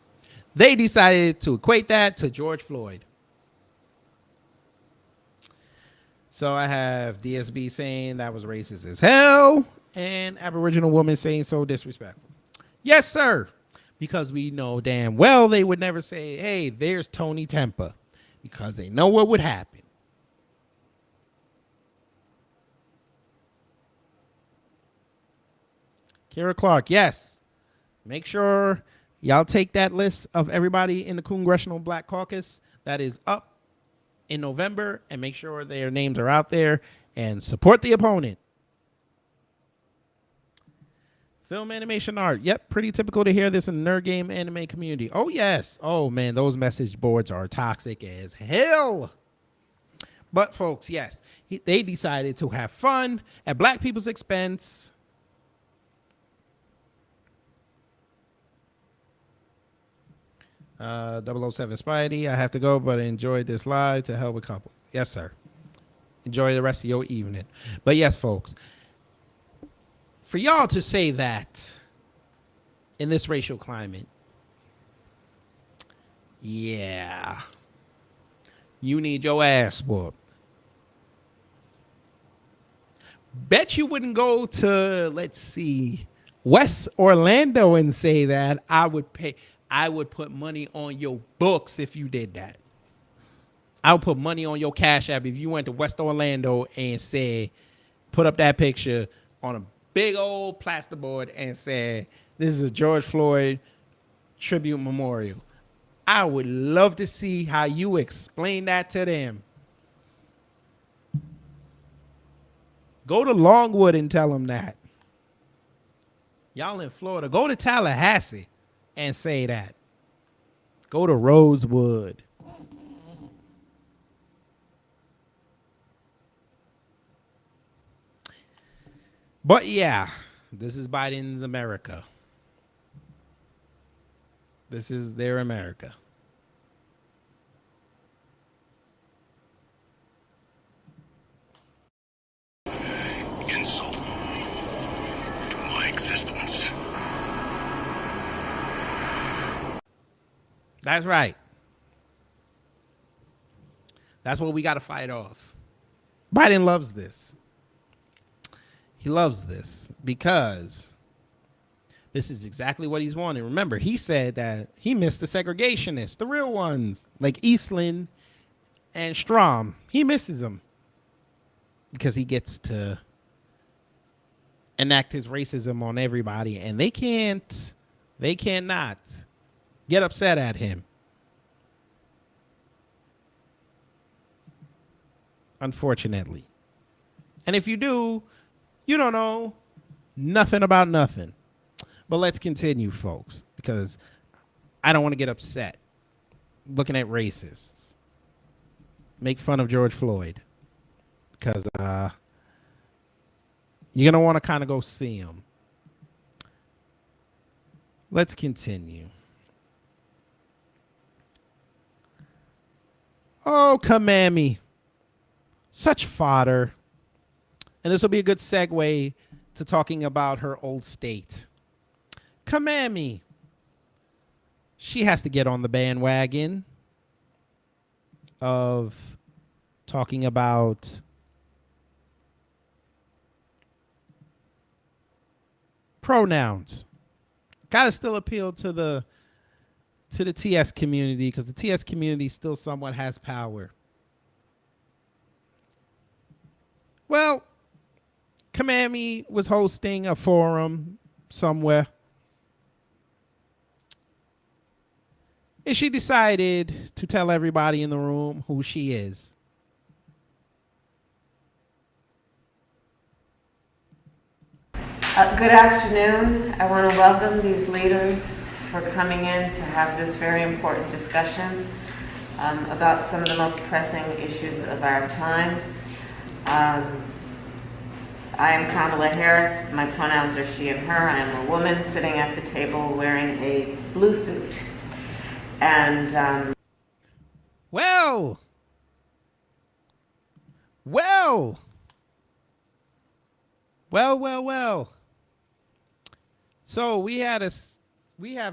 They decided to equate that to George Floyd. So I have DSB saying that was racist as hell, and Aboriginal woman saying so disrespectful. Yes, sir. Because we know damn well they would never say, hey, there's Tony Tempa, because they know what would happen. Kara Clark, yes. Make sure y'all take that list of everybody in the Congressional Black Caucus that is up in November and make sure their names are out there and support the opponent. Film, animation, art. Yep, pretty typical to hear this in the nerd game anime community. Oh, yes. Oh, man, those message boards are toxic as hell. But, folks, yes, they decided to have fun at black people's expense. Uh, 007 Spidey, I have to go, but I enjoyed this live. To hell with couple. Yes, sir. Enjoy the rest of your evening. But, yes, folks. For y'all to say that in this racial climate, yeah, you need your ass whooped. Bet you wouldn't go to, let's see, West Orlando and say that. I would put money on your books if you did that. I would put money on your Cash App if you went to West Orlando and said, put up that picture on a big old plasterboard and said, this is a George Floyd tribute memorial. I would love to see how you explain that to them. Go to Longwood and tell them that. Y'all in Florida, go to Tallahassee and say that. Go to Rosewood. But yeah, this is Biden's America. This is their America. Insult to my existence. That's right. That's what we got to fight off. Biden loves this. He loves this because this is exactly what he's wanting. Remember, he said that he missed the segregationists, the real ones, like Eastland and Strom. He misses them because he gets to enact his racism on everybody, and they can't They cannot get upset at him. Unfortunately. And if you do, you don't know nothing about nothing. But let's continue, folks, because I don't want to get upset looking at racists. Make fun of George Floyd. Because you're going to want to kind of go see him. Let's continue. Oh, Kamami. Such fodder. And this will be a good segue to talking about her old state. Kamami. She has to get on the bandwagon of talking about pronouns. Gotta still appeal to the TS community, because the TS community still somewhat has power. Well, Kamami was hosting a forum somewhere, and she decided to tell everybody in the room who she is. Good afternoon. I want to welcome these leaders for coming in to have this very important discussion about some of the most pressing issues of our time. I am Kamala Harris. My pronouns are she and her. I am a woman sitting at the table wearing a blue suit. And Well. So we have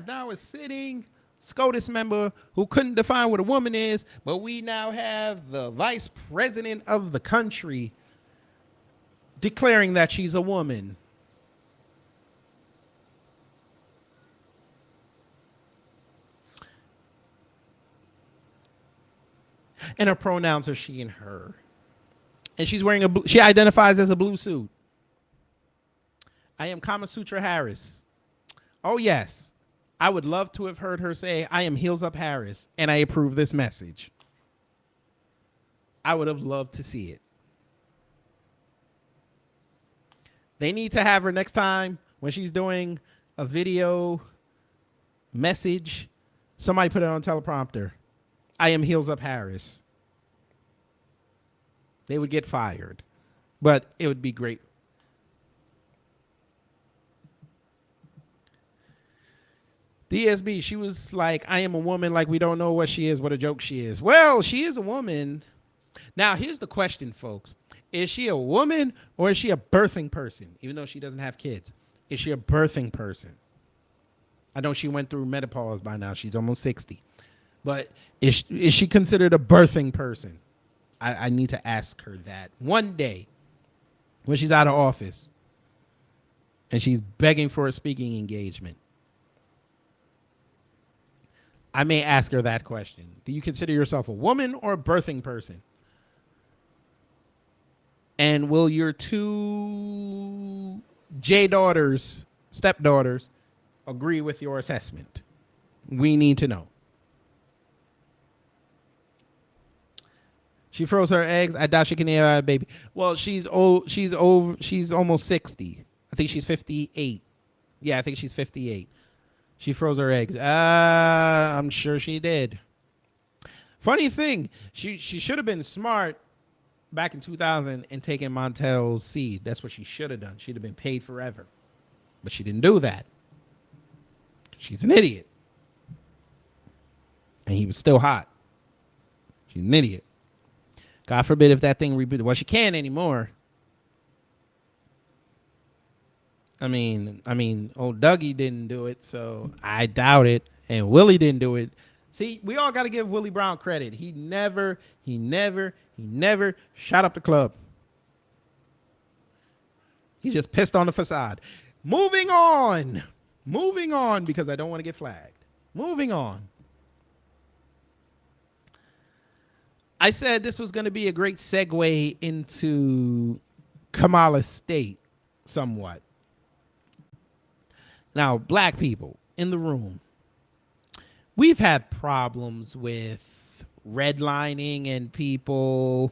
now a sitting SCOTUS member who couldn't define what a woman is, but we now have the vice president of the country declaring that she's a woman. And her pronouns are she and her. And she's wearing she identifies as a blue suit. I am Kama Sutra Harris. Oh, yes. I would love to have heard her say, I am Heels Up Harris, and I approve this message. I would have loved to see it. They need to have her next time when she's doing a video message. Somebody put it on teleprompter. I am Heels Up Harris. They would get fired, but it would be great. DSB, she was like, I am a woman, like we don't know what she is, what a joke she is. Well, she is a woman. Now, here's the question, folks. Is she a woman or is she a birthing person? Even though she doesn't have kids. Is she a birthing person? I know she went through menopause by now. She's almost 60. But is she considered a birthing person? I need to ask her that one day when she's out of office and she's begging for a speaking engagement. I may ask her that question. Do you consider yourself a woman or a birthing person? And will your two stepdaughters, agree with your assessment? We need to know. She froze her eggs. I doubt she can have a baby. Well, she's old. She's almost 60. I think she's 58. Yeah, I think she's 58. She froze her eggs. I'm sure she did. Funny thing, she should have been smart back in 2000 and taken Montel's seed. That's what she should have done. She'd have been paid forever. But she didn't do that. She's an idiot. And he was still hot. She's an idiot. God forbid if that thing rebooted. Well, she can't anymore. I mean, old Dougie didn't do it, so I doubt it. And Willie didn't do it. See, we all got to give Willie Brown credit. He never shot up the club. He just pissed on the facade. Moving on, because I don't want to get flagged. Moving on. I said this was going to be a great segue into Kamala State somewhat. Now, black people, in the room, we've had problems with redlining and people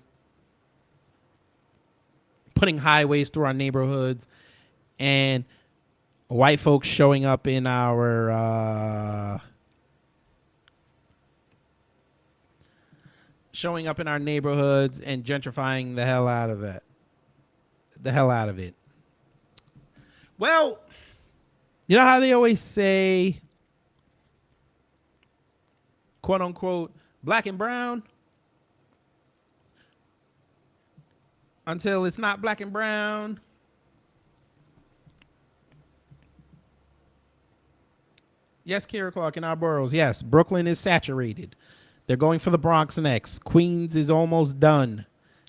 putting highways through our neighborhoods and white folks showing up in our neighborhoods and gentrifying the hell out of it. Well, you know how they always say, quote unquote, black and brown? Until it's not black and brown. Yes, Kira Clark in our boroughs. Yes, Brooklyn is saturated. They're going for the Bronx next. Queens is almost done.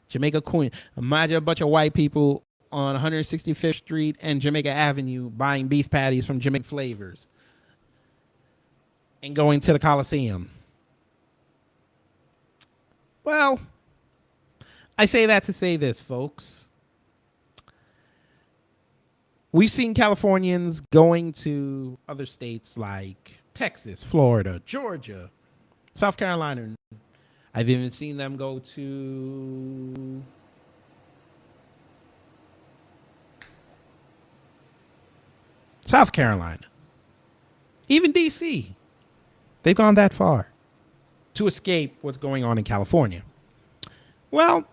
Jamaica Queen. Imagine a bunch of white people on 165th Street and Jamaica Avenue buying beef patties from Jamaican Flavors and going to the Coliseum. Well, I say that to say this, folks. We've seen Californians going to other states like Texas, Florida, Georgia, South Carolina. I've even seen them go to South Carolina, even DC. They've gone that far to escape what's going on in California. Well,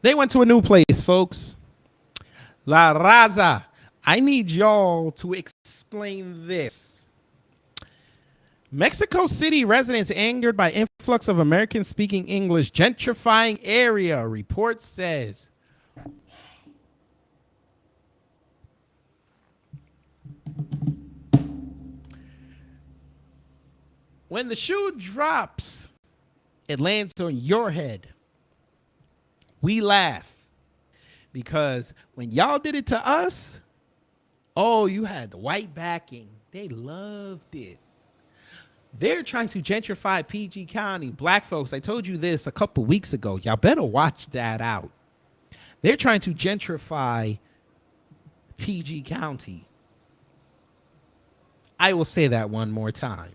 they went to a new place, folks. La Raza. I need y'all to explain this. Mexico City residents angered by influx of Americans speaking English, gentrifying area, report says. When the shoe drops, it lands on your head. We laugh because when y'all did it to us, oh, you had the white backing. They loved it. They're trying to gentrify PG County. Black folks, I told you this a couple weeks ago. Y'all better watch that out. They're trying to gentrify PG County. I will say that one more time.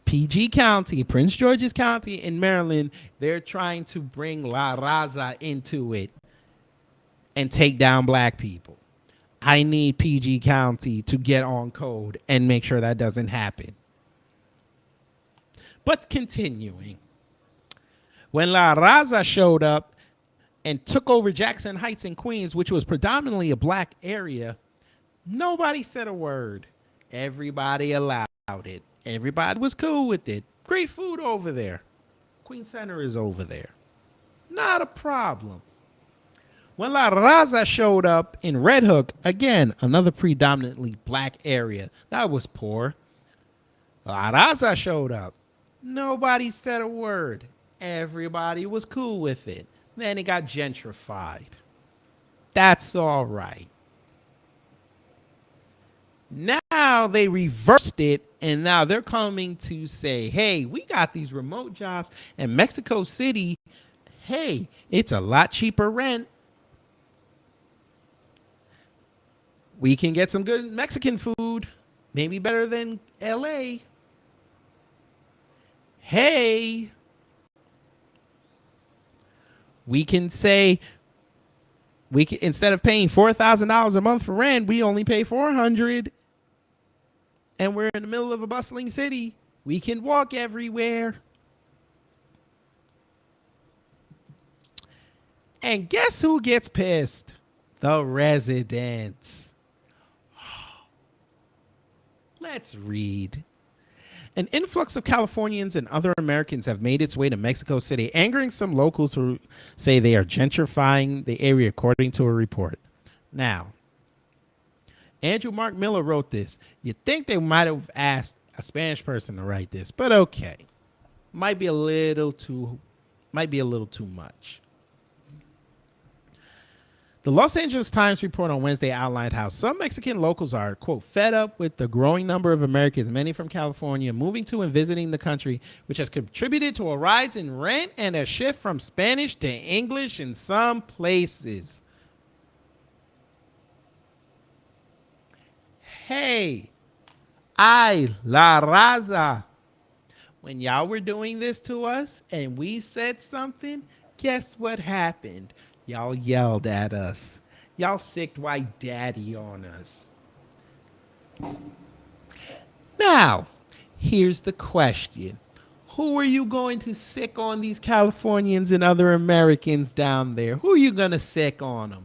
PG County, Prince George's County in Maryland, they're trying to bring La Raza into it and take down black people. I need PG County to get on code and make sure that doesn't happen. But continuing, when La Raza showed up and took over Jackson Heights in Queens, which was predominantly a black area, nobody said a word. Everybody allowed it. Everybody was cool with it. Great food over there. Queen Center is over there. Not a problem. When La Raza showed up in Red Hook, again, another predominantly black area, that was poor. La Raza showed up. Nobody said a word. Everybody was cool with it. Then it got gentrified. That's all right. Now they reversed it, and now they're coming to say, hey, we got these remote jobs in Mexico City. Hey, it's a lot cheaper rent. We can get some good Mexican food, maybe better than LA. Hey, we can say we can, instead of paying $4,000 a month for rent, we only pay $400, and we're in the middle of a bustling city. We can walk everywhere. And guess who gets pissed? The residents. Let's read. An influx of Californians and other Americans have made its way to Mexico City, angering some locals who say they are gentrifying the area, according to a report. Now, Andrew Mark Miller wrote this. You'd think they might have asked a Spanish person to write this, but okay. Might be a little too much. The Los Angeles Times report on Wednesday outlined how some Mexican locals are, quote, fed up with the growing number of Americans, many from California, moving to and visiting the country, which has contributed to a rise in rent and a shift from Spanish to English in some places. Hey, Ay, La Raza. When y'all were doing this to us and we said something, guess what happened? Y'all yelled at us. Y'all sicked white daddy on us. Now, here's the question. Who are you going to sick on these Californians and other Americans down there? Who are you going to sick on them?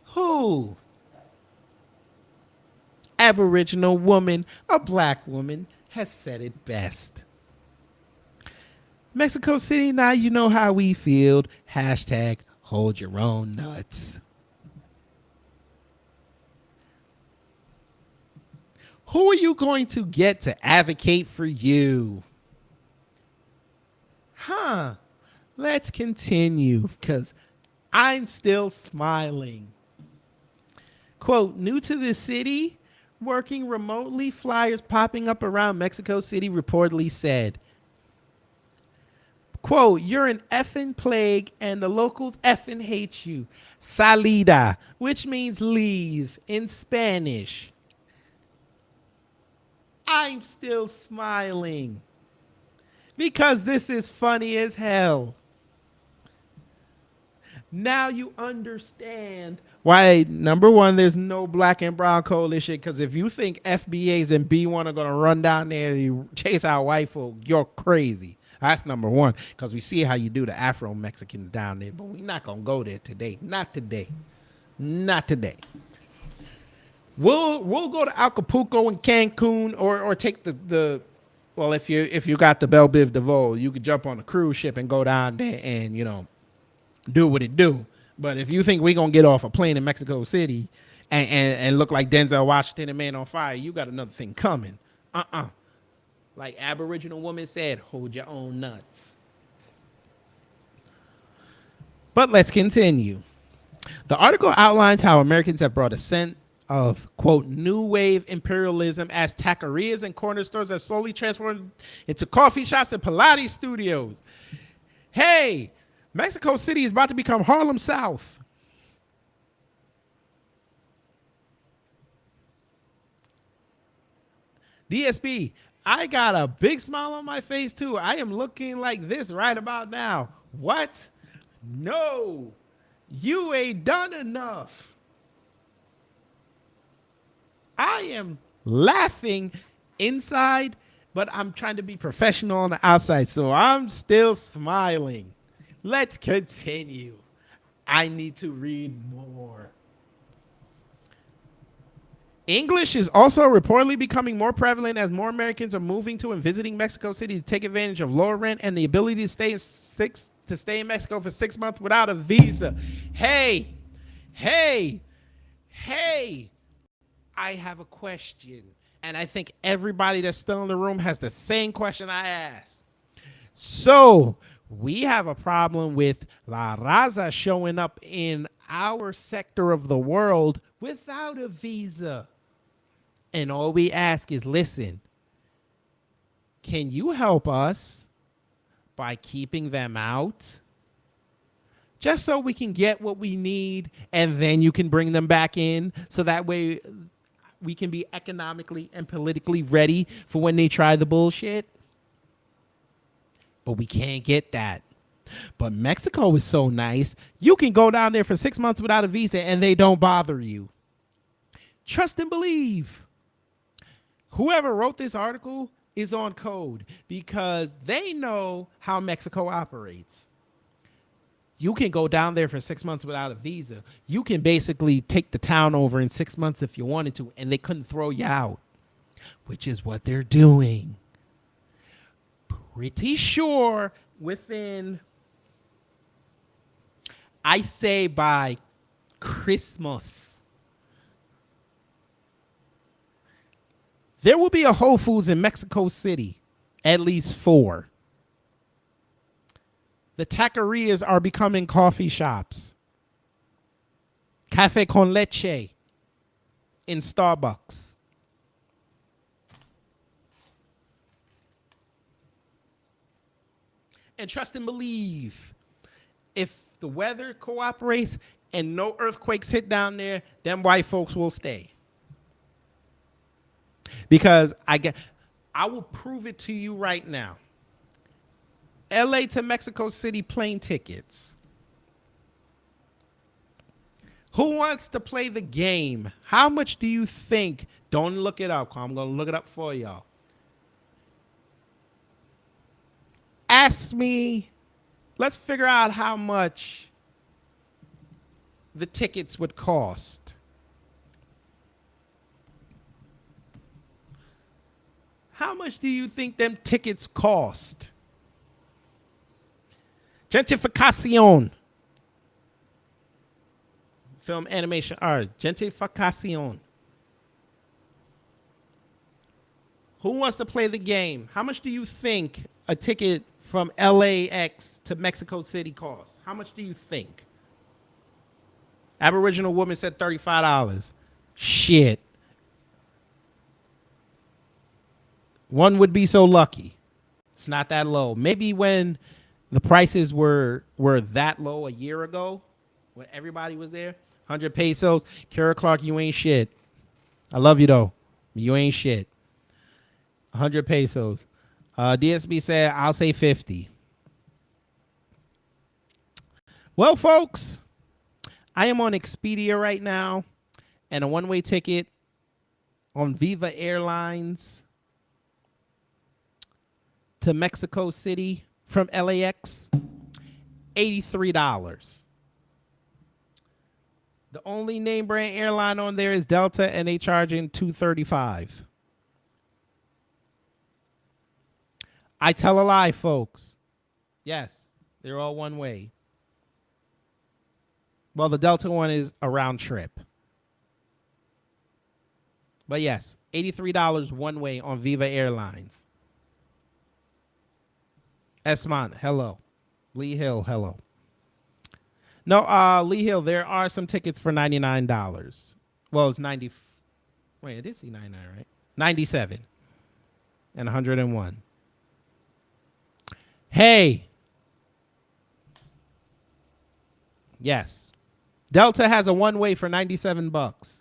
Who? Aboriginal woman, a black woman, has said it best. Mexico City, now you know how we feel. Hashtag hold your own nuts. Who are you going to get to advocate for you? Let's continue because I'm still smiling. Quote, new to the city, working remotely, flyers popping up around Mexico City reportedly said, quote, you're an effing plague and the locals effing hate you. Salida, which means leave in Spanish. I'm still smiling because this is funny as hell. Now you understand why, number one, there's no black and brown coalition, because if you think FBAs and B1 are going to run down there and chase out white folk, you're crazy. That's number one, because we see how you do the Afro-Mexicans down there, but we're not going to go there today. Not today. Not today. We'll go to Acapulco and Cancun or take the well, if you got the Belle Biv DeVoe, you could jump on a cruise ship and go down there and, you know, do what it do. But if you think we're going to get off a plane in Mexico City and look like Denzel Washington and Man on Fire, you got another thing coming. Like Aboriginal woman said, hold your own nuts. But let's continue. The article outlines how Americans have brought a scent of, quote, new wave imperialism as taquerias and corner stores have slowly transformed into coffee shops and Pilates studios. Hey, Mexico City is about to become Harlem South. DSP, I got a big smile on my face too. I am looking like this right about now. What? No, you ain't done enough. I am laughing inside, but I'm trying to be professional on the outside, so I'm still smiling. Let's continue. I need to read more. English is also reportedly becoming more prevalent as more Americans are moving to and visiting Mexico City to take advantage of lower rent and the ability to stay in Mexico for 6 months without a visa. Hey, I have a question, and I think everybody that's still in the room has the same question I asked. So we have a problem with La Raza showing up in our sector of the world without a visa. And all we ask is, listen, can you help us by keeping them out? Just so we can get what we need, and then you can bring them back in, so that way we can be economically and politically ready for when they try the bullshit. But we can't get that. But Mexico is so nice. You can go down there for 6 months without a visa and they don't bother you. Trust and believe. Whoever wrote this article is on code because they know how Mexico operates. You can go down there for 6 months without a visa. You can basically take the town over in 6 months if you wanted to, and they couldn't throw you out, which is what they're doing. Pretty sure within, I say by Christmas, there will be a Whole Foods in Mexico City, at least 4. The taquerias are becoming coffee shops. Café con leche in Starbucks. And trust and believe, if the weather cooperates and no earthquakes hit down there, them white folks will stay. because I will prove it to you right now. LA to Mexico City plane tickets. Who wants to play the game? How much do you think? Don't look it up. I'm going to look it up for y'all. Ask me. Let's figure out how much the tickets would cost. How much do you think them tickets cost? Gentrificación. Film, animation, art. Gentrificación. Who wants to play the game? How much do you think a ticket from LAX to Mexico City costs? How much do you think? Aboriginal woman said $35. Shit. One would be so lucky. It's not that low. Maybe when the prices were that low a year ago, when everybody was there, 100 pesos. Kara Clark, you ain't shit. I love you though. You ain't shit. 100 pesos. DSB said, I'll say 50. Well, folks, I am on Expedia right now, and a one-way ticket on Viva Airlines to Mexico City from LAX, $83. The only name brand airline on there is Delta, and they charging $235. I tell a lie, folks. Yes, they're all one way. Well, the Delta one is a round trip. But yes, $83 one way on Viva Airlines. Esmont, hello. Lee Hill, hello. No, Lee Hill, there are some tickets for $99. Well, it's 90. Wait, I did see 99, right? 97 and 101. Hey. Yes. Delta has a one-way for $97.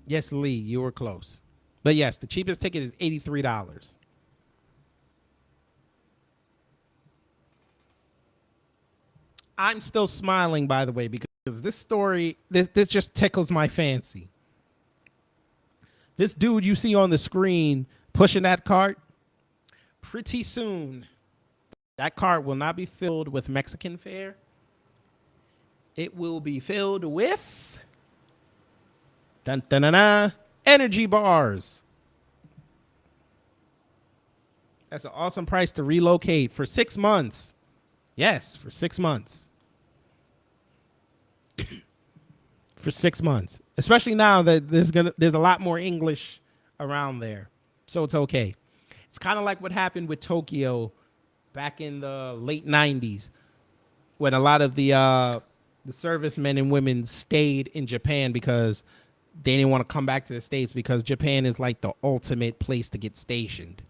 Yes, Lee, you were close. But yes, the cheapest ticket is $83. I'm still smiling, by the way, because this story, this just tickles my fancy. This dude you see on the screen pushing that cart, pretty soon, that cart will not be filled with Mexican fare. It will be filled with dun, dun, dun, dun, energy bars. That's an awesome price to relocate for 6 months. Yes, for 6 months. For 6 months. Especially now that there's a lot more English around there. So it's okay. It's kind of like what happened with Tokyo back in the late 90s when a lot of the servicemen and women stayed in Japan because they didn't want to come back to the States because Japan is like the ultimate place to get stationed.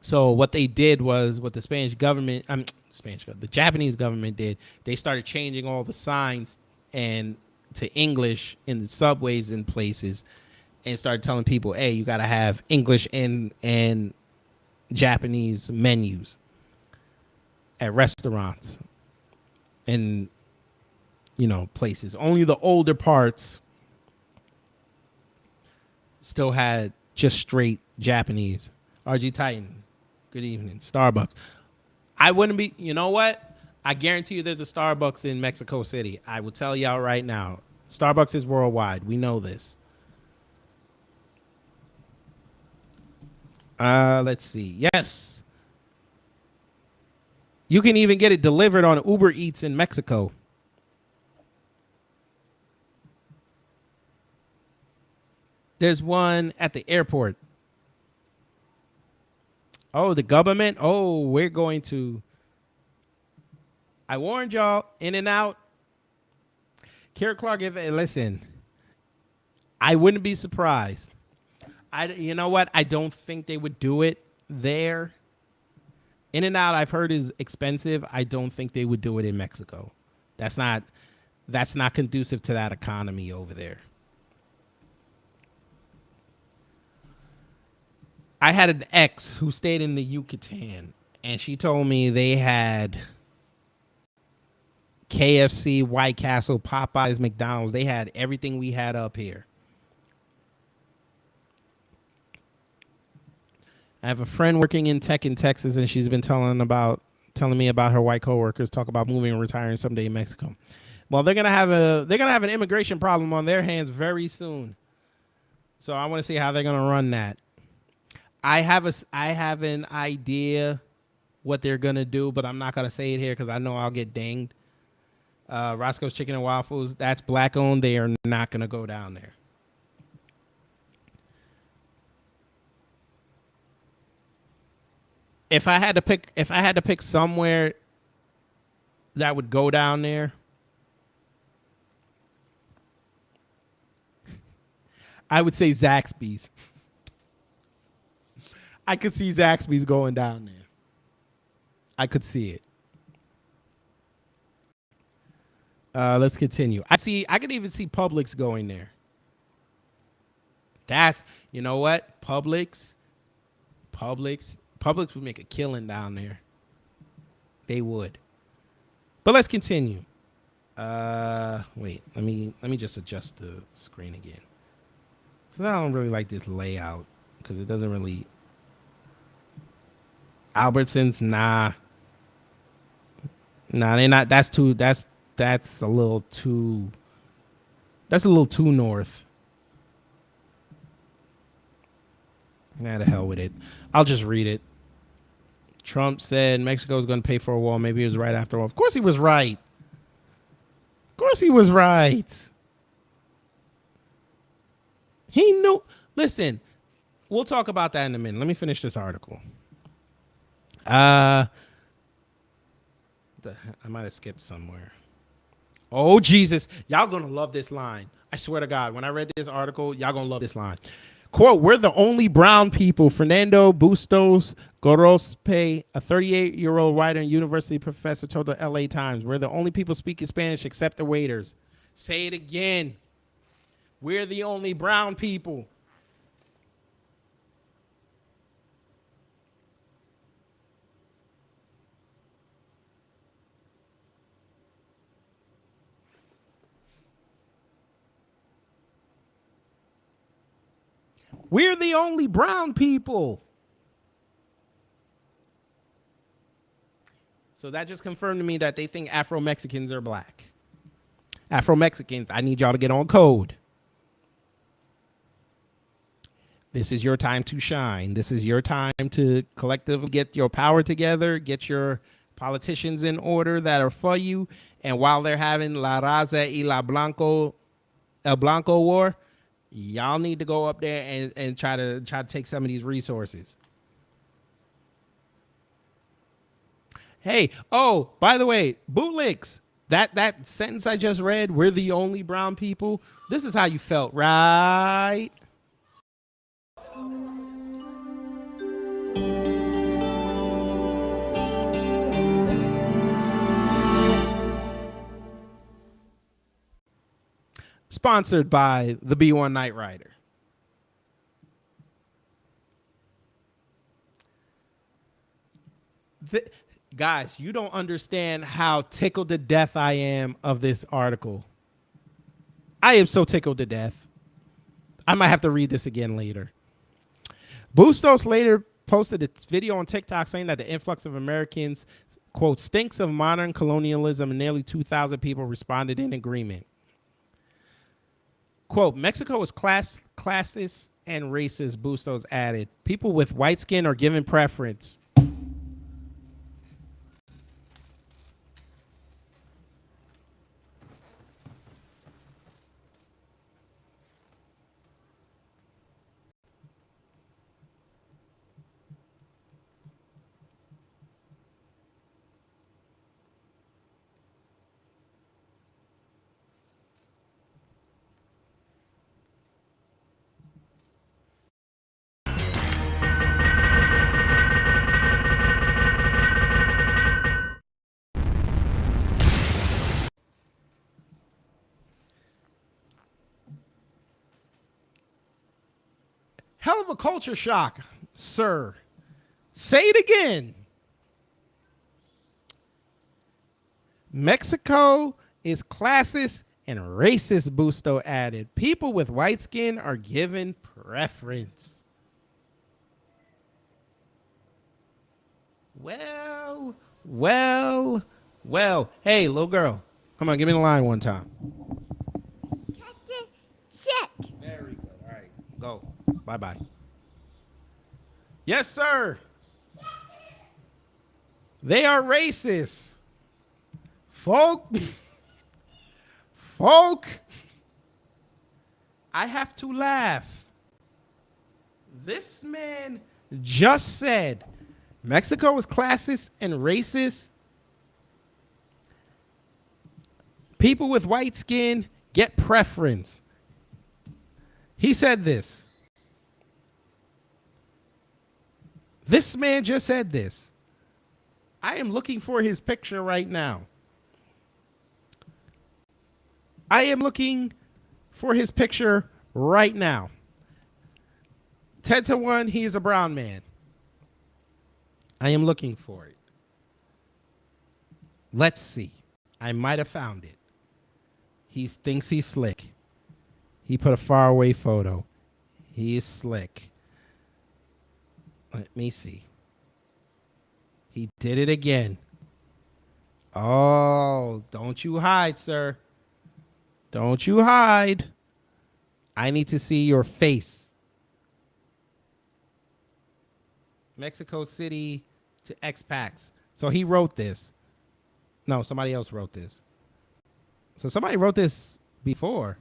So what they did was what the Spanish government, the Japanese government did, they started changing all the signs and to English in the subways and places and started telling people, hey, you got to have English and Japanese menus at restaurants and, places. Only the older parts still had just straight Japanese. RG Titan, good evening. Starbucks. I wouldn't be, you know what? I guarantee you there's a Starbucks in Mexico City. I will tell y'all right now. Starbucks is worldwide. We know this. Let's see. Yes. You can even get it delivered on Uber Eats in Mexico. There's one at the airport. Oh, the government? Oh, we're going to. I warned y'all, In-N-Out. Kara Clark, listen, I wouldn't be surprised. You know what? I don't think they would do it there. In-N-Out, I've heard, is expensive. I don't think they would do it in Mexico. That's not that's not conducive to that economy over there. I had an ex who stayed in the Yucatan, and she told me they had KFC, White Castle, Popeyes, McDonald's. They had everything we had up here. I have a friend working in tech in Texas, and she's been telling me about her white coworkers, talk about moving and retiring someday in Mexico. Well, they're gonna have an immigration problem on their hands very soon. So I want to see how they're gonna run that. I have an idea what they're gonna do, but I'm not gonna say it here because I know I'll get dinged. Roscoe's Chicken and Waffles, that's black owned. They are not gonna go down there. If I had to pick somewhere that would go down there, I would say Zaxby's. I could see Zaxby's going down there. I could see it. Let's continue. I could even see Publix going there. That's, you know what? Publix would make a killing down there. They would. But let's continue. Wait, let me just adjust the screen again. So I don't really like this layout because it doesn't really. Albertsons, nah, they're not. That's a little too north. Nah, the hell with it. I'll just read it. Trump said Mexico was going to pay for a wall. Maybe it was right after all. Of course he was right. Of course he was right. He knew. Listen, we'll talk about that in a minute. Let me finish this article. I might have skipped somewhere. Oh, Jesus. Y'all going to love this line. I swear to God, when I read this article, y'all going to love this line. Quote, we're the only brown people. Fernando Bustos Gorospe, a 38-year-old writer and university professor, told the LA Times, we're the only people speaking Spanish except the waiters. Say it again. We're the only brown people. We're the only brown people. So that just confirmed to me that they think Afro-Mexicans are black. Afro-Mexicans, I need y'all to get on code. This is your time to shine. This is your time to collectively get your power together, get your politicians in order that are for you. And while they're having La Raza y El Blanco war, y'all need to go up there and try to take some of these resources. Hey, oh, by the way, bootlicks. That sentence I just read, we're the only brown people. This is how you felt, right? Sponsored by the B1 Night Rider. Guys, you don't understand how tickled to death I am of this article. I am so tickled to death. I might have to read this again later. Bustos later posted a video on TikTok saying that the influx of Americans, quote, stinks of modern colonialism, and nearly 2,000 people responded in agreement. Quote, Mexico is classist and racist, Bustos added. People with white skin are given preference. Hell of a culture shock, sir. Say it again. Mexico is classist and racist, Busto added. People with white skin are given preference. Well. Hey, little girl. Come on, give me the line one time. Check. Very good. All right, go. Bye-bye. Yes, sir. They are racist. Folk, I have to laugh. This man just said Mexico is classist and racist. People with white skin get preference. He said this. This man just said this. I am looking for his picture right now. I am looking for his picture right now. 10-1, he is a brown man. I am looking for it. Let's see. I might have found it. He thinks he's slick. He put a faraway photo. He is slick. Let me see. He did it again. Oh, don't you hide, sir. Don't you hide. I need to see your face. Mexico City to expats. So he wrote this. No, somebody else wrote this. So somebody wrote this before.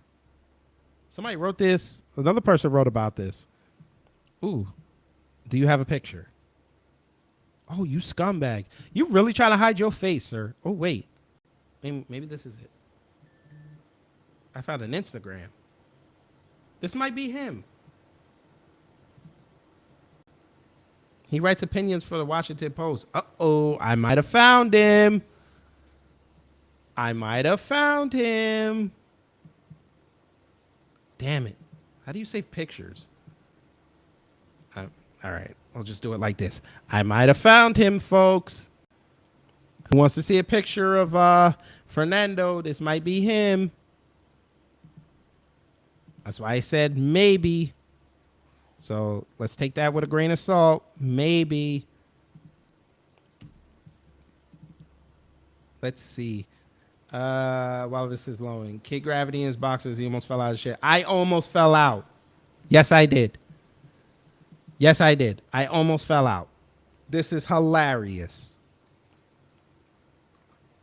Somebody wrote this. Another person wrote about this. Ooh. Do you have a picture? Oh, you scumbag. You really trying to hide your face, sir. Oh, wait. Maybe this is it. I found an Instagram. This might be him. He writes opinions for the Washington Post. Uh-oh, I might have found him. Damn it. How do you save pictures? All right, I'll just do it like this. I might have found him, folks. Who wants to see a picture of Fernando? This might be him. That's why I said maybe. So let's take that with a grain of salt. Maybe. Let's see. While this is loading. Kid Gravity in his boxers. He almost fell out of shit. I almost fell out. Yes, I did. I almost fell out. This is hilarious.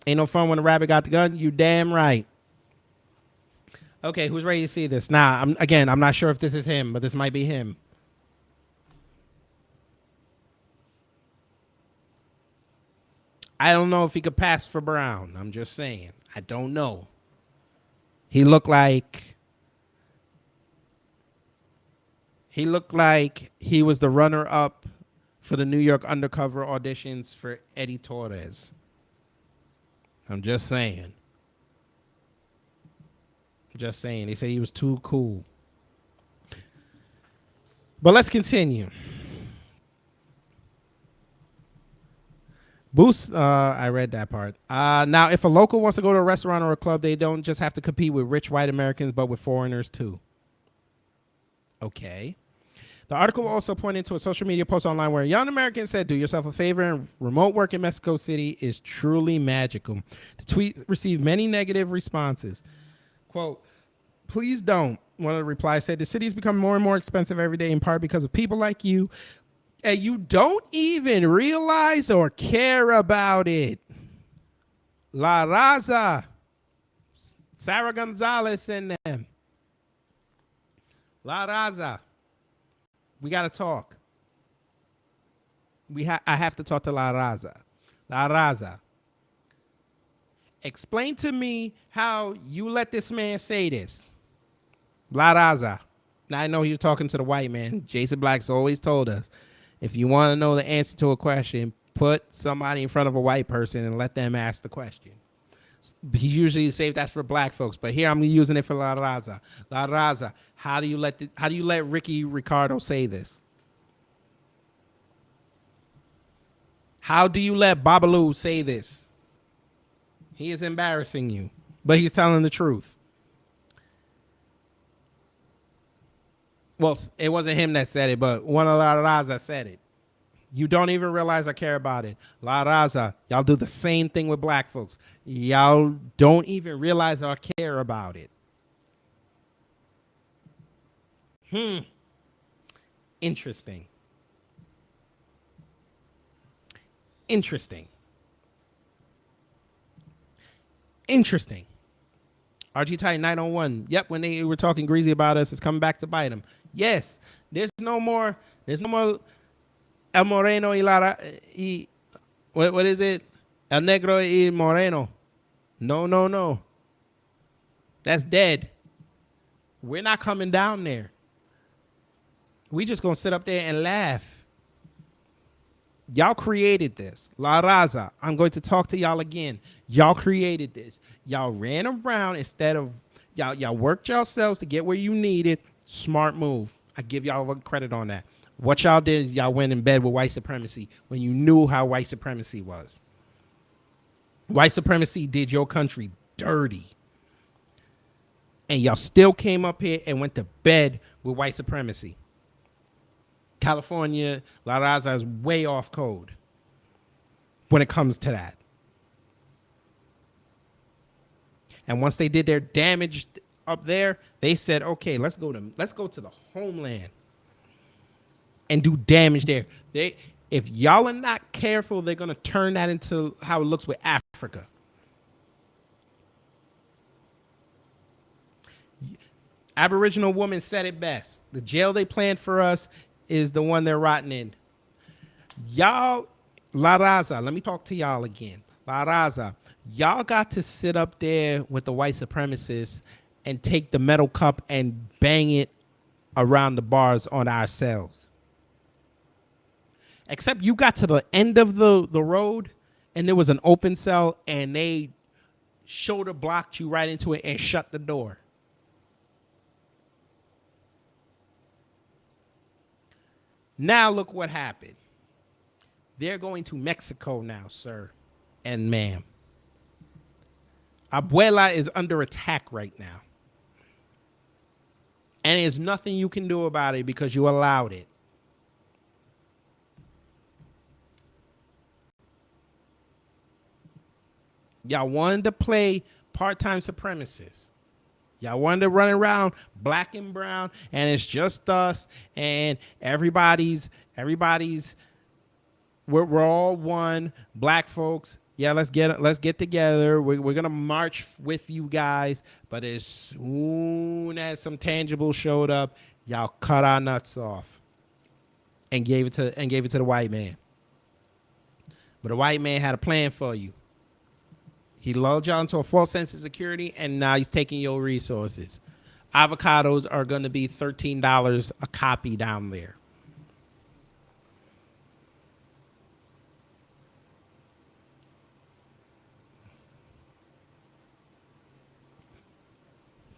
Ain't no fun when the rabbit got the gun. You damn right. Okay, who's ready to see this? Nah, I'm not sure if this is him, but this might be him. I don't know if he could pass for brown. I'm just saying. I don't know. He looked like he was the runner-up for the New York Undercover auditions for Eddie Torres. I'm just saying. They said he was too cool. But let's continue. Boost, I read that part. Now, if a local wants to go to a restaurant or a club, they don't just have to compete with rich white Americans, but with foreigners too. Okay. The article also pointed to a social media post online where a young American said, "Do yourself a favor and remote work in Mexico City is truly magical." The tweet received many negative responses. Quote, "Please don't." One of the replies said, "The city has become more and more expensive every day in part because of people like you. And you don't even realize or care about it." La Raza. Sarah Gonzalez and them. La Raza. We got to talk. I have to talk to La Raza. La Raza. Explain to me how you let this man say this. La Raza. Now, I know you're talking to the white man. Jason Black's always told us, if you want to know the answer to a question, put somebody in front of a white person and let them ask the question. He usually saves that's for black folks, but here I'm using it for La Raza. La Raza, how do you let Ricky Ricardo say this? How do you let Babalu say this? He is embarrassing you, but he's telling the truth. Well, it wasn't him that said it, but one of La Raza said it. You don't even realize I care about it. La Raza, y'all do the same thing with black folks. Y'all don't even realize I care about it. Interesting. Interesting. Interesting. RG Titan 901. Yep, when they were talking greasy about us, it's coming back to bite them. Yes, there's no more El Moreno y Lara y what is it? El Negro y Moreno. No. That's dead. We're not coming down there. We just gonna sit up there and laugh. Y'all created this. La Raza, I'm going to talk to y'all again. Y'all created this. Y'all ran around instead of y'all worked yourselves to get where you needed. Smart move. I give y'all credit on that. What y'all did is y'all went in bed with white supremacy when you knew how white supremacy was. White supremacy did your country dirty. And y'all still came up here and went to bed with white supremacy. California, La Raza is way off code when it comes to that. And once they did their damage up there, they said, okay, let's go to the homeland and do damage there. If y'all are not careful, they're going to turn that into how it looks with Africa. Aboriginal woman said it best. The jail they planned for us is the one they're rotting in. Y'all, La Raza, let me talk to y'all again. La Raza, y'all got to sit up there with the white supremacists and take the metal cup and bang it around the bars on ourselves. Except you got to the end of the road and there was an open cell and they shoulder blocked you right into it and shut the door. Now look what happened. They're going to Mexico now, sir and ma'am. Abuela is under attack right now. And there's nothing you can do about it because you allowed it. Y'all wanted to play part-time supremacists. Y'all wanted to run around black and brown, and it's just us, and everybody's we're all one. Black folks, yeah, let's get together. We're gonna march with you guys. But as soon as some tangible showed up, y'all cut our nuts off and gave it to the white man. But the white man had a plan for you. He lulled y'all into a false sense of security, and now he's taking your resources. Avocados are going to be $13 a copy down there.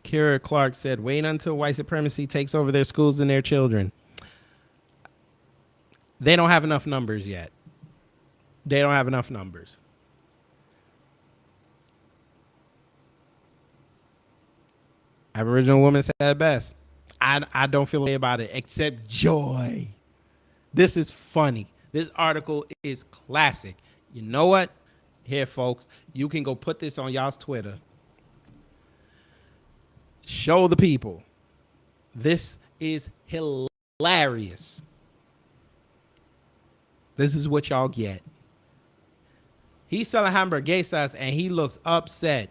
Kira Clark said, wait until white supremacy takes over their schools and their children. They don't have enough numbers yet. They don't have enough numbers. Aboriginal woman said it best. I don't feel about it except joy. This is funny. This article is classic. You know what? Here, folks, you can go put this on y'all's Twitter. Show the people. This is hilarious. This is what y'all get. He's selling hamburguesas and he looks upset.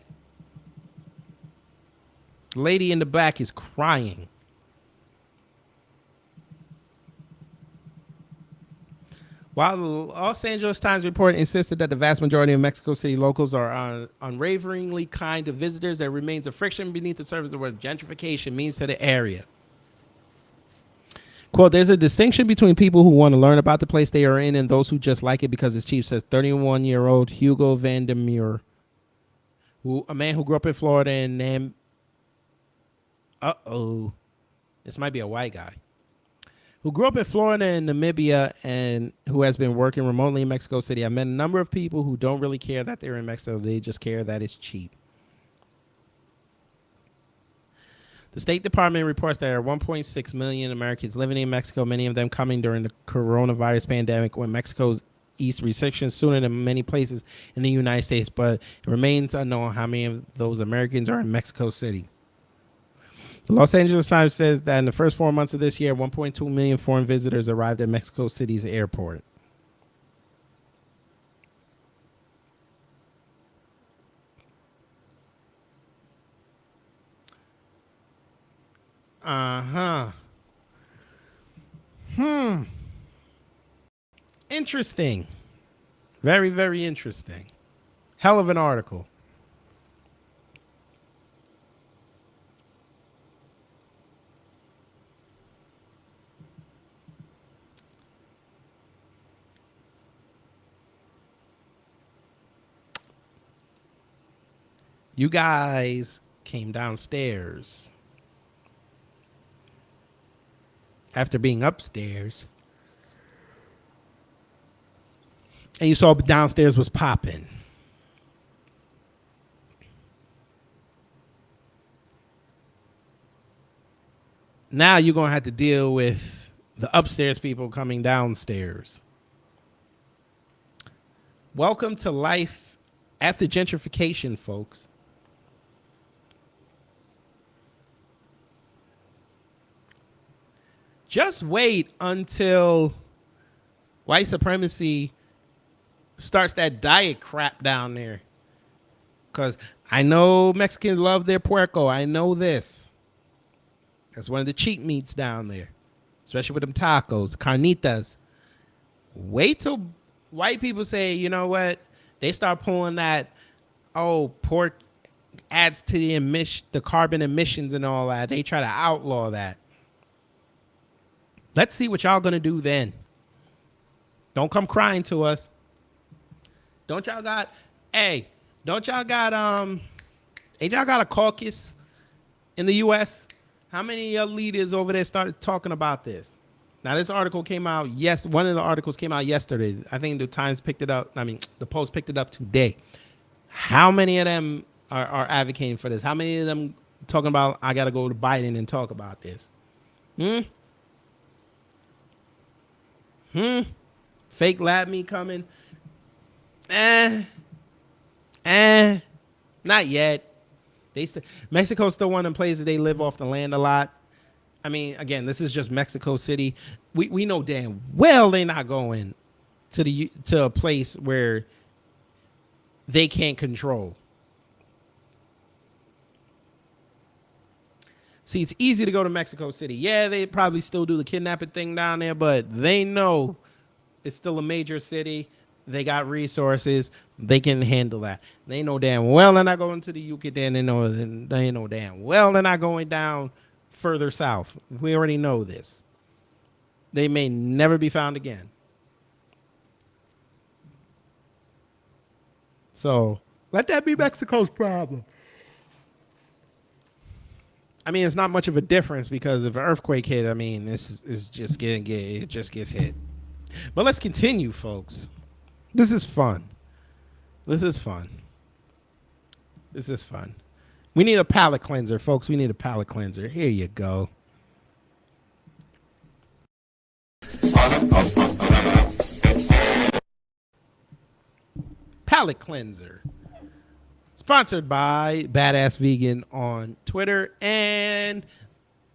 The lady in the back is crying. While the Los Angeles Times report insisted that the vast majority of Mexico City locals are unwaveringly kind to visitors, there remains a friction beneath the surface of what gentrification means to the area. Quote, there's a distinction between people who want to learn about the place they are in and those who just like it because it's cheap, says 31-year-old Hugo Vandermeer, a man who grew up in Florida and then, this might be a white guy, who grew up in Florida and Namibia and who has been working remotely in Mexico City. I met a number of people who don't really care that they're in Mexico. They just care that it's cheap. The State Department reports that there are 1.6 million Americans living in Mexico, many of them coming during the coronavirus pandemic when Mexico's eased restrictions sooner than many places in the United States, but it remains unknown how many of those Americans are in Mexico City. The Los Angeles Times says that in the first 4 months of this year, 1.2 million foreign visitors arrived at Mexico City's airport. Interesting. Very, very interesting. Hell of an article. You guys came downstairs after being upstairs, and you saw downstairs was popping. Now you're going to have to deal with the upstairs people coming downstairs. Welcome to life after gentrification, folks. Just wait until white supremacy starts that diet crap down there. Because I know Mexicans love their puerco. I know this. That's one of the cheap meats down there. Especially with them tacos, carnitas. Wait till white people say, you know what? They start pulling that, pork adds to the carbon emissions and all that. They try to outlaw that. Let's see what y'all gonna do then. Don't come crying to us. Don't y'all got ain't y'all got a caucus in the US? How many leaders over there started talking about this? Now this article came out, one of the articles came out yesterday. I think the Times picked it up. The Post picked it up today. How many of them are advocating for this? How many of them talking about I gotta go to Biden and talk about this? Fake lab meat coming? Not yet. Mexico's still one of the places they live off the land a lot. I mean, again, this is just Mexico City. We know damn well they're not going to a place where they can't control. See, it's easy to go to Mexico City. Yeah, they probably still do the kidnapping thing down there, but they know it's still a major city. They got resources. They can handle that. They know damn well they're not going to the Yucatan. They know damn well they're not going down further south. We already know this. They may never be found again. So let that be Mexico's problem. I mean, it's not much of a difference because if an earthquake hit, I mean, this is just it just gets hit. But let's continue, folks. This is fun. This is fun. This is fun. We need a palate cleanser, folks. We need a palate cleanser. Here you go. Palate cleanser. Sponsored by Badass Vegan on Twitter and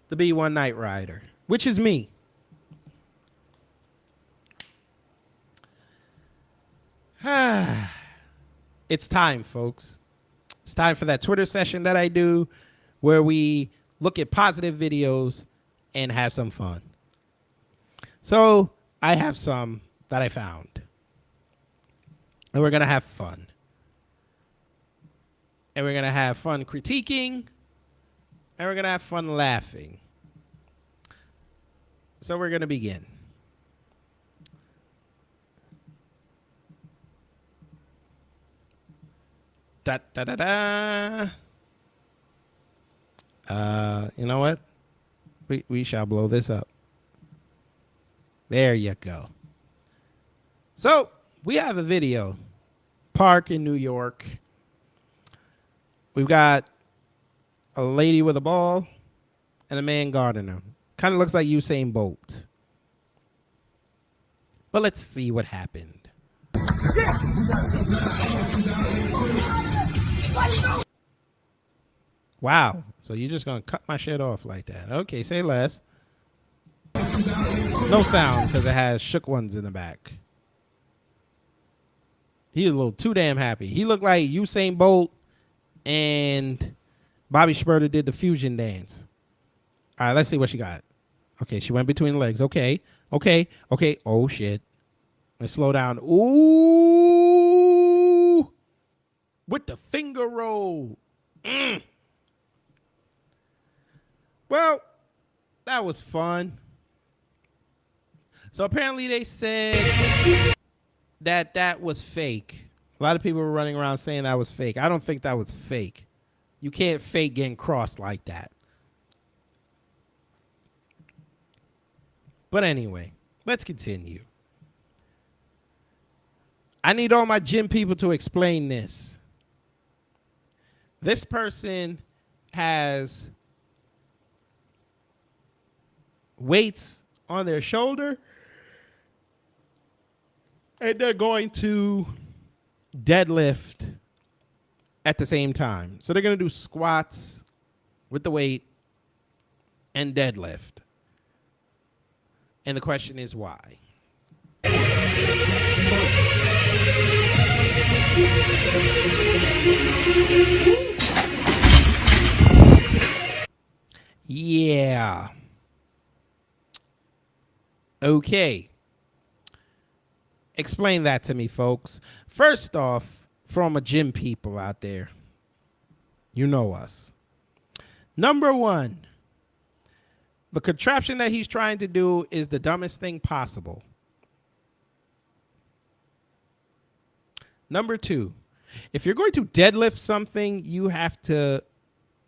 the B1 Night Rider, which is me. It's time, folks. It's time for that Twitter session that I do where we look at positive videos and have some fun. So I have some that I found. And we're going to have fun. And we're going to have fun critiquing. And we're going to have fun laughing. So we're going to begin. Da da da da. You know what? We shall blow this up. There you go. So we have a video. Park in New York. We've got a lady with a ball and a man guarding her. Kind of looks like Usain Bolt. But let's see what happened. Wow. So you're just going to cut my shit off like that. Okay, say less. No sound because it has shook ones in the back. He's a little too damn happy. He looked like Usain Bolt and Bobby Shmurda did the fusion dance. All right, let's see what she got. Okay, she went between the legs. Okay. Oh, shit. Let's slow down. Ooh. With the finger roll. Well, that was fun. So apparently they said that was fake. A lot of people were running around saying that was fake. I don't think that was fake. You can't fake getting crossed like that. But anyway, let's continue. I need all my gym people to explain this. This person has weights on their shoulder and they're going to deadlift at the same time. So they're going to do squats with the weight and deadlift. And the question is why? Yeah. Okay. Explain that to me, folks. First off, from a gym people out there, you know us. Number one, the contraption that he's trying to do is the dumbest thing possible. Number two, if you're going to deadlift something, you have to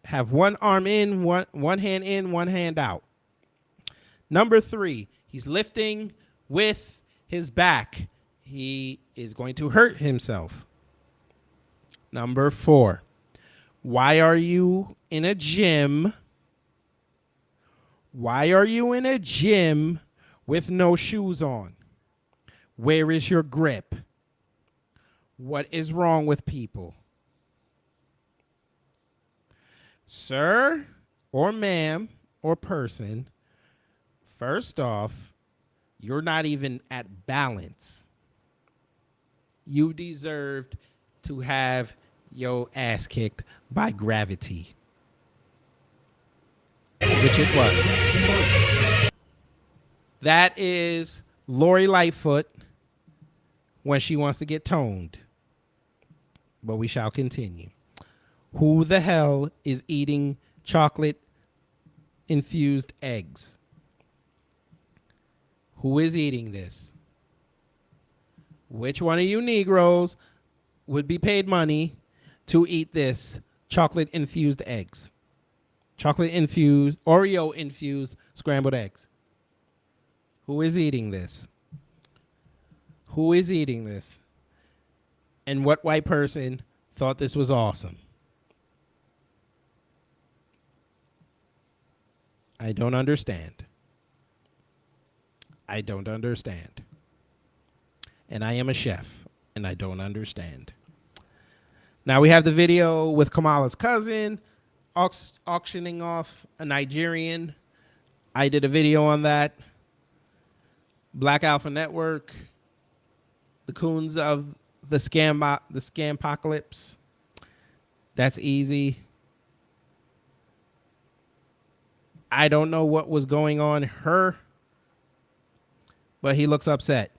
have one arm in, one hand in, one hand out. Number three, he's lifting with his back. He is going to hurt himself. Number four, why are you in a gym? Why are you in a gym with no shoes on? Where is your grip? What is wrong with people? Sir or ma'am or person, first off, you're not even at balance. You deserved to have your ass kicked by gravity. Which it was. That is Lori Lightfoot when she wants to get toned. But we shall continue. Who the hell is eating chocolate infused eggs? Who is eating this? Which one of you Negroes would be paid money to eat this chocolate infused eggs? Chocolate infused, Oreo infused scrambled eggs. Who is eating this? Who is eating this? And what white person thought this was awesome? I don't understand. I don't understand. And I am a chef, and I don't understand. Now we have the video with Kamala's cousin auctioning off a Nigerian. I did a video on that. Black Alpha Network, the coons of the scampocalypse. That's easy. I don't know what was going on her, but he looks upset.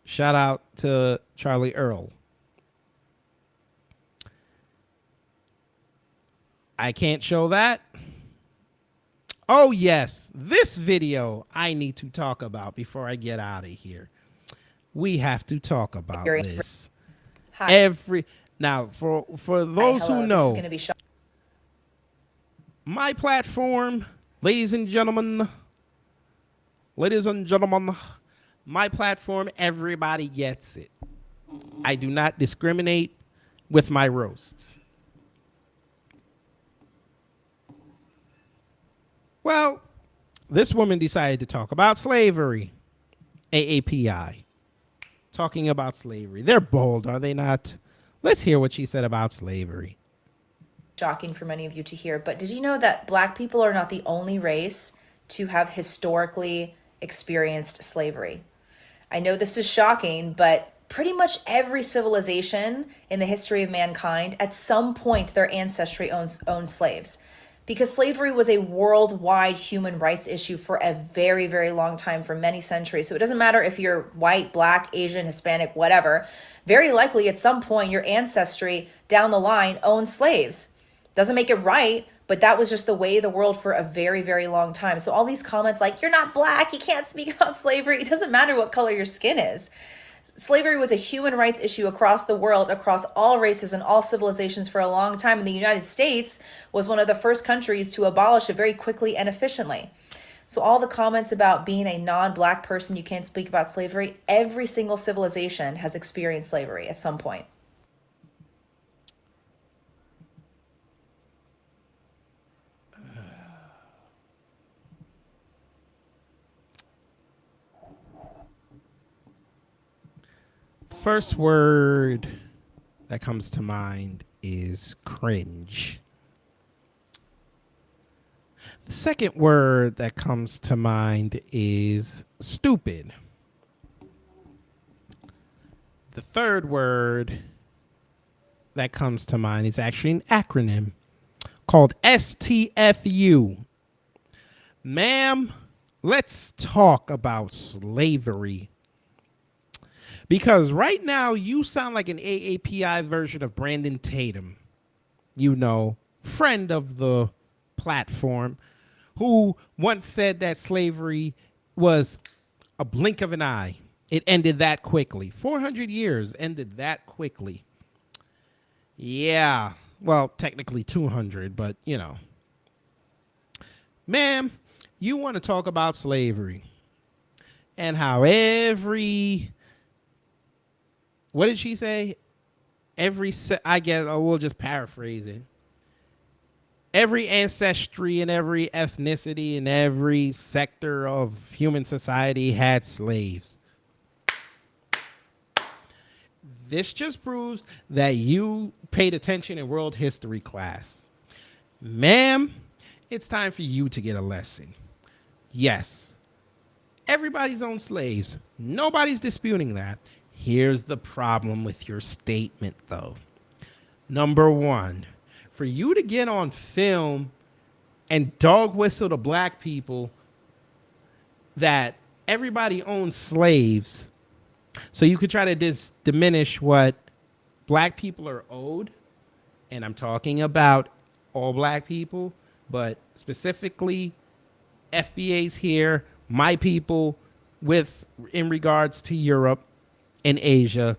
Shout out to Charlie Earl. I can't show that. Oh, yes. This video I need to talk about before I get out of here. we have to talk about this. Hi. Now, for Hi, those hello. who This know, is going to be my platform, ladies and gentlemen, my platform, everybody gets it. I do not discriminate with my roasts. Well, this woman decided to talk about slavery. AAPI. Talking about slavery. They're bold, are they not? Let's hear what she said about slavery. shocking for many of you to hear, but did you know that Black people are not the only race to have historically experienced slavery? I know this is shocking, but pretty much every civilization in the history of mankind, at some point, their ancestry owned slaves. Because slavery was a worldwide human rights issue for a very, very long time, for many centuries. So it doesn't matter if you're white, Black, Asian, Hispanic, whatever. Very likely at some point, your ancestry down the line owned slaves. Doesn't make it right, but that was just the way of the world for a very, very long time. So all these comments like, you're not Black, you can't speak about slavery. It doesn't matter what color your skin is. Slavery was a human rights issue across the world, across all races and all civilizations for a long time. And the United States was one of the first countries to abolish it very quickly and efficiently. So all the comments about being a non-Black person, you can't speak about slavery, every single civilization has experienced slavery at some point. First word that comes to mind is cringe. The second word that comes to mind is stupid. The third word that comes to mind is actually an acronym called STFU. Ma'am, let's talk about slavery. Because right now you sound like an AAPI version of Brandon Tatum, you know, friend of the platform, who once said that slavery was a blink of an eye. It ended that quickly. 400 years ended that quickly. Yeah, well, technically 200, but you know. Ma'am, you want to talk about slavery and how what did she say? I guess we'll just paraphrase it. Every ancestry and every ethnicity and every sector of human society had slaves. This just proves that you paid attention in world history class. Ma'am, it's time for you to get a lesson. Yes, everybody's owned slaves. Nobody's disputing that. Here's the problem with your statement, though. Number one, for you to get on film and dog whistle to Black people that everybody owns slaves, so you could try to diminish what Black people are owed, and I'm talking about all Black people, but specifically FBA's here, my people in regards to Europe and Asia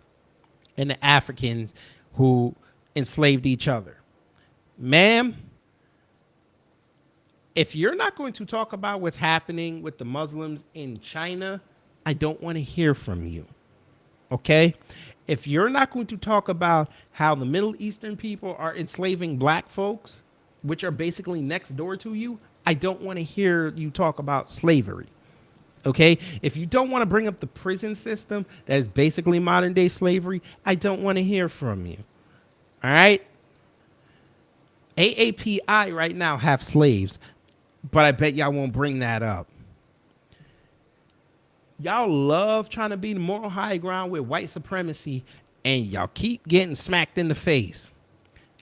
and the Africans who enslaved each other. Ma'am, if you're not going to talk about what's happening with the Muslims in China, I don't want to hear from you. Okay? If you're not going to talk about how the Middle Eastern people are enslaving Black folks, which are basically next door to you, I don't want to hear you talk about slavery. Okay, if you don't want to bring up the prison system that is basically modern day slavery, I don't want to hear from you. All right. AAPI right now have slaves, but I bet y'all won't bring that up. Y'all love trying to be the moral high ground with white supremacy, and y'all keep getting smacked in the face.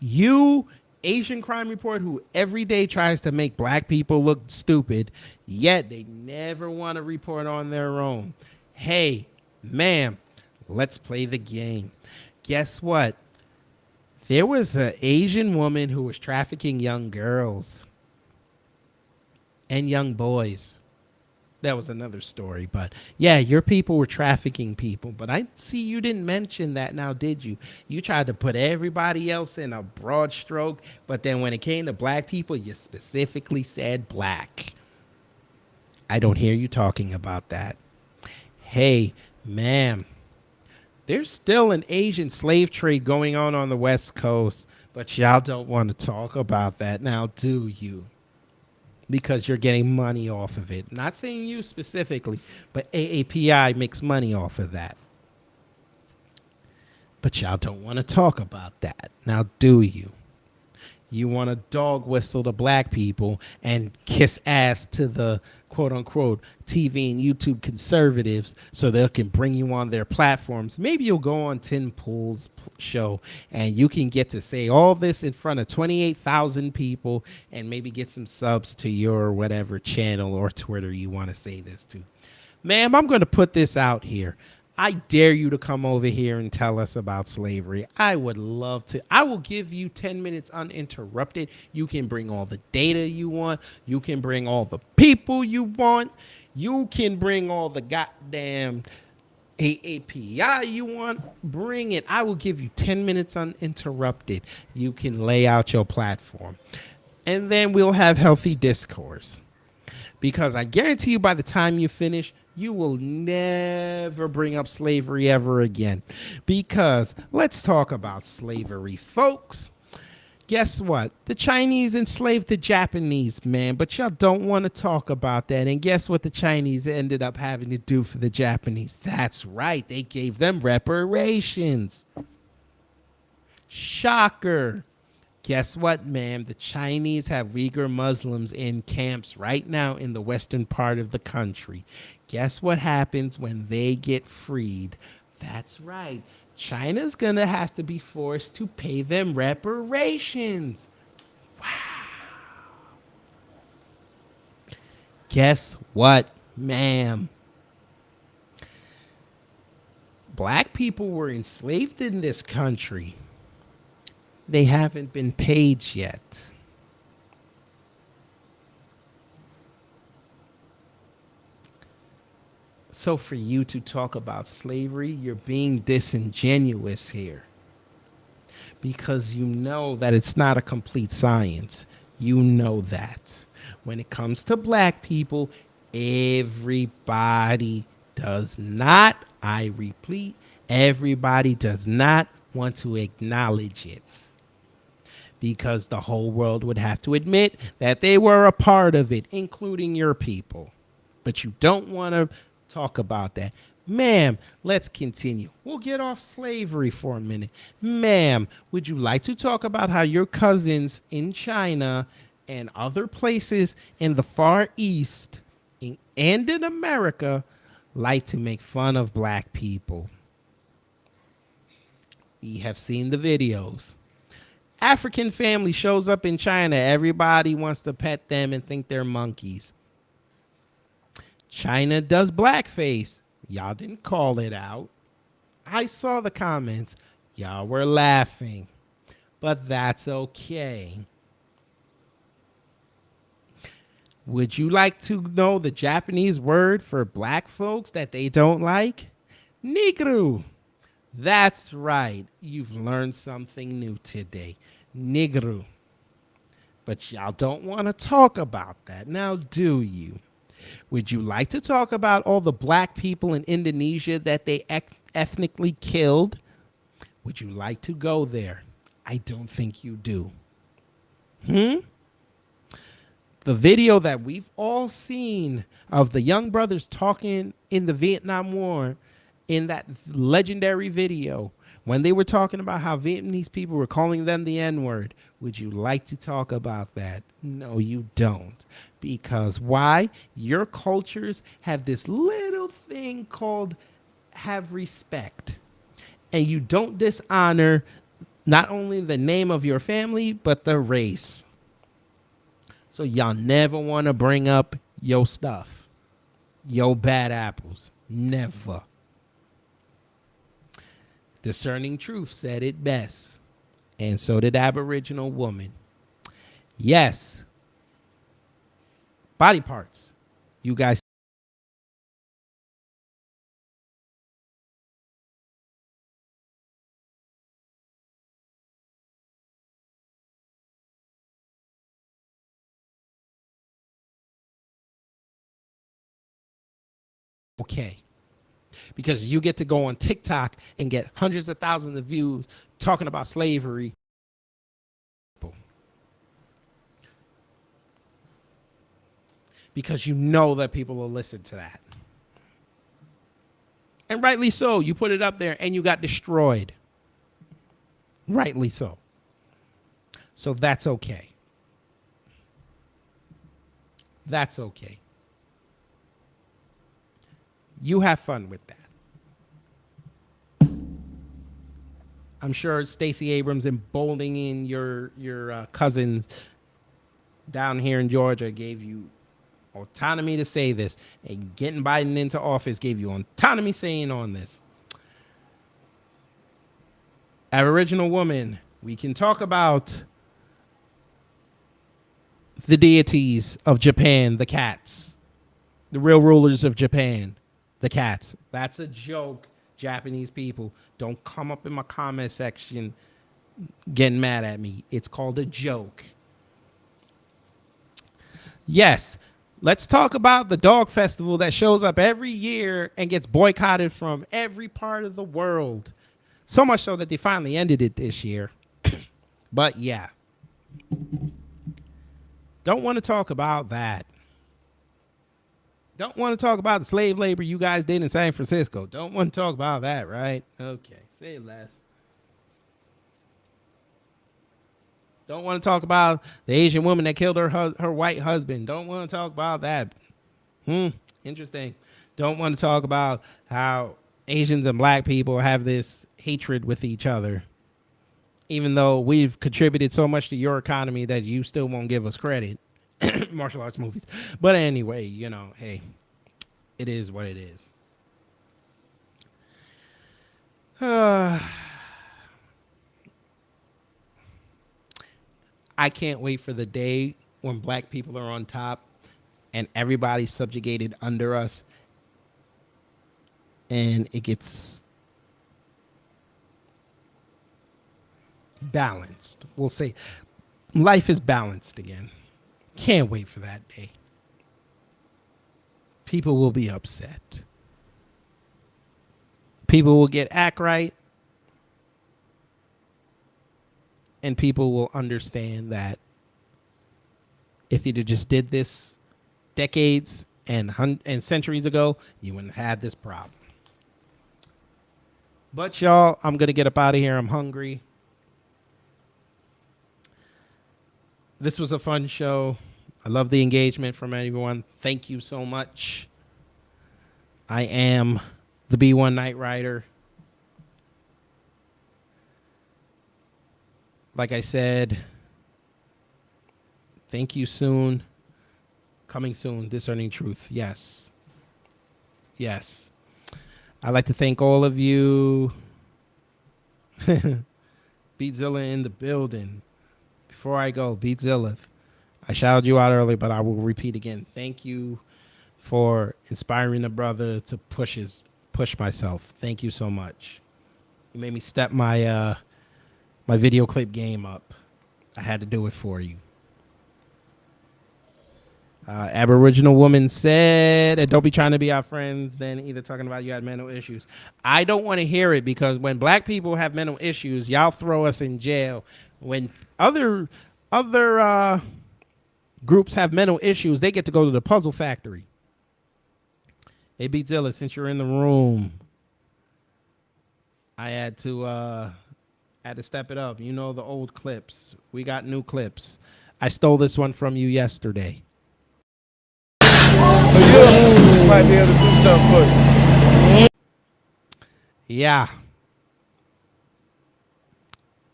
You, Asian Crime Report, who every day tries to make Black people look stupid, yet they never want to report on their own. Hey, ma'am, let's play the game. Guess what? There was an Asian woman who was trafficking young girls and young boys. that was another story. But yeah, your people were trafficking people. But I see you didn't mention that now, did you? You tried to put everybody else in a broad stroke, but then when it came to black people, you specifically said black. I don't hear you talking about that. Hey, ma'am, there's still an Asian slave trade going on the West Coast, but y'all don't want to talk about that now, do you? Because you're getting money off of it. Not saying you specifically, but AAPI makes money off of that. But y'all don't want to talk about that. Now, do you? You want to dog whistle to black people and kiss ass to the quote unquote TV and YouTube conservatives so they can bring you on their platforms. Maybe you'll go on Tim Pool's show and you can get to say all this in front of 28,000 people and maybe get some subs to your whatever channel or Twitter you want to say this to. Ma'am, I'm going to put this out here. I dare you to come over here and tell us about slavery. I would love to. I will give you 10 minutes uninterrupted. You can bring all the data you want. You can bring all the people you want. You can bring all the goddamn AAPI you want. Bring it. I will give you 10 minutes uninterrupted. You can lay out your platform. And then we'll have healthy discourse. Because I guarantee you by the time you finish, you will never bring up slavery ever again. Because let's talk about slavery, folks. Guess what? The Chinese enslaved the Japanese, man. But y'all don't want to talk about that. And guess what the Chinese ended up having to do for the Japanese? That's right. They gave them reparations. Shocker. Guess what, ma'am? The Chinese have Uyghur Muslims in camps right now in the western part of the country. Guess what happens when they get freed? That's right. China's going to have to be forced to pay them reparations. Wow. Guess what, ma'am? Black people were enslaved in this country. They haven't been paid yet. So for you to talk about slavery, you're being disingenuous here. Because you know that it's not a complete science. You know that. When it comes to black people, everybody does not, I repeat, everybody does not want to acknowledge it. Because the whole world would have to admit that they were a part of it, including your people. But you don't want to talk about that. Ma'am, let's continue. We'll get off slavery for a minute. Ma'am, would you like to talk about how your cousins in China and other places in the Far East and in America like to make fun of black people? We have seen the videos. African family shows up in China. Everybody wants to pet them and think they're monkeys. China does blackface. Y'all didn't call it out. I saw the comments. Y'all were laughing. But that's okay. Would you like to know the Japanese word for black folks that they don't like? Negro. That's right. You've learned something new today. Negro. But y'all don't want to talk about that. Now, do you? Would you like to talk about all the black people in Indonesia that they ethnically killed? Would you like to go there? I don't think you do. The video that we've all seen of the young brothers talking in the Vietnam War, in that legendary video, when they were talking about how Vietnamese people were calling them the N-word, would you like to talk about that? No, you don't. Because why? Your cultures have this little thing called have respect. And you don't dishonor not only the name of your family, but the race. So y'all never want to bring up your stuff. Your bad apples. Never. Discerning Truth said it best. And so did Aboriginal woman. Yes. Body parts. You guys okay. Because you get to go on TikTok and get hundreds of thousands of views talking about slavery. Because you know that people will listen to that. And rightly so. You put it up there and you got destroyed. Rightly so. So that's okay. That's okay. You have fun with that. I'm sure Stacey Abrams emboldening your cousins down here in Georgia gave you autonomy to say this, and getting Biden into office gave you autonomy saying on this. Aboriginal woman, we can talk about the deities of Japan, the cats, the real rulers of Japan, the cats. That's a joke, Japanese people. Don't come up in my comment section getting mad at me. It's called a joke. Yes, let's talk about the dog festival that shows up every year and gets boycotted from every part of the world. So much so that they finally ended it this year. But yeah. Don't want to talk about that. Don't want to talk about the slave labor you guys did in San Francisco. Don't want to talk about that, right? Okay, say less. Don't want to talk about the Asian woman that killed her white husband. Don't want to talk about that. Interesting. Don't want to talk about how Asians and black people have this hatred with each other, even though we've contributed so much to your economy that you still won't give us credit. Martial arts movies. But anyway, you know, hey, it is what it is. I can't wait for the day when black people are on top and everybody's subjugated under us, and it gets balanced. We'll say life is balanced again. Can't wait for that day. People will be upset. People will act right. And people will understand that if you just did this decades and centuries ago, you wouldn't have had this problem. But y'all, I'm going to get up out of here. I'm hungry. This was a fun show. I love the engagement from everyone. Thank you so much. I am the B1 Night Rider. Like I said, thank you soon. Coming soon, Discerning Truth. Yes. Yes. I'd like to thank all of you. Beatzilla in the building. Before I go, Beatzilla, I shouted you out earlier, but I will repeat again. Thank you for inspiring a brother to push myself. Thank you so much. You made me step my my video clip game up. I had to do it for you. Aboriginal woman said, and don't be trying to be our friends, then either talking about you had mental issues. I don't want to hear it, because when black people have mental issues, y'all throw us in jail. When other groups have mental issues, they get to go to the puzzle factory. Hey, Beatzilla, since you're in the room, I had to step it up. You know the old clips. We got new clips. I stole this one from you yesterday. Might be able to do something for you. Yeah.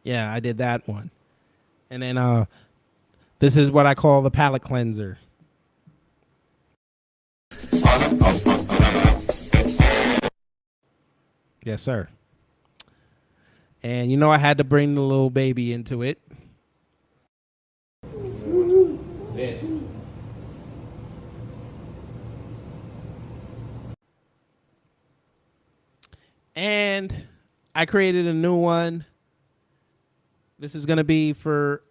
Yeah, I did that one. And then this is what I call the palate cleanser. Yes, sir. And you know I had to bring the little baby into it. This. And I created a new one. This is going to be for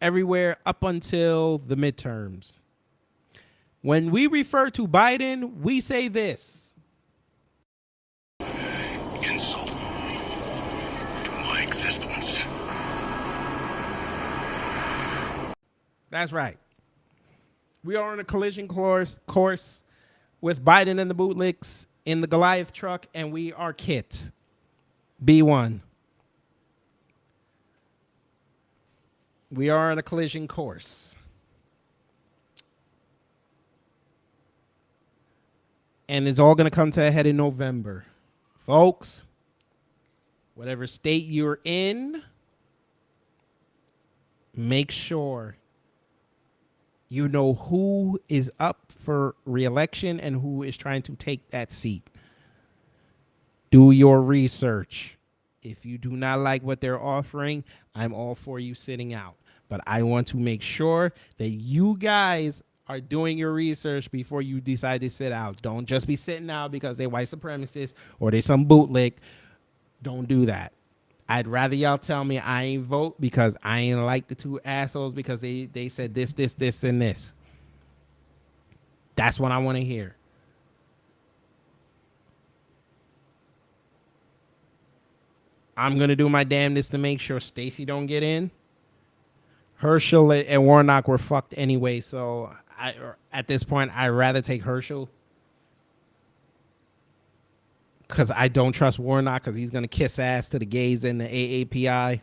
everywhere up until the midterms. When we refer to Biden, we say this. existence. That's right. We are on a collision course with Biden and the Bootlicks in the Goliath truck, and we are Kit B1. We are on a collision course. And it's all going to come to a head in November. Folks, whatever state you're in, make sure you know who is up for re-election and who is trying to take that seat. Do your research. If you do not like what they're offering, I'm all for you sitting out. But I want to make sure that you guys are doing your research before you decide to sit out. Don't just be sitting out because they're white supremacists or they some bootlick. Don't do that. I'd rather y'all tell me I ain't vote because I ain't like the two assholes because they said this, and this. That's what I want to hear. I'm going to do my damnedest to make sure Stacey don't get in. Herschel and Warnock were fucked anyway, so at this point, I'd rather take Herschel. Because I don't trust Warnock because he's going to kiss ass to the gays in the AAPI.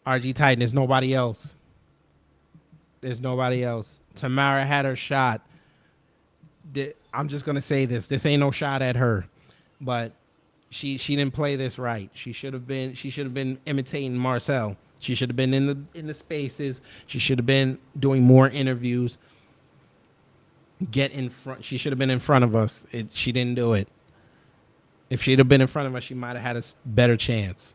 RG Titan, there's nobody else. There's nobody else. Tamara had her shot. I'm just going to say this. This ain't no shot at her. But she didn't play this right. She should have been imitating Marcel. She should have been in the spaces. She should have been doing more interviews. Get in front. She should have been in front of us. She didn't do it. If she'd have been in front of us, she might have had a better chance.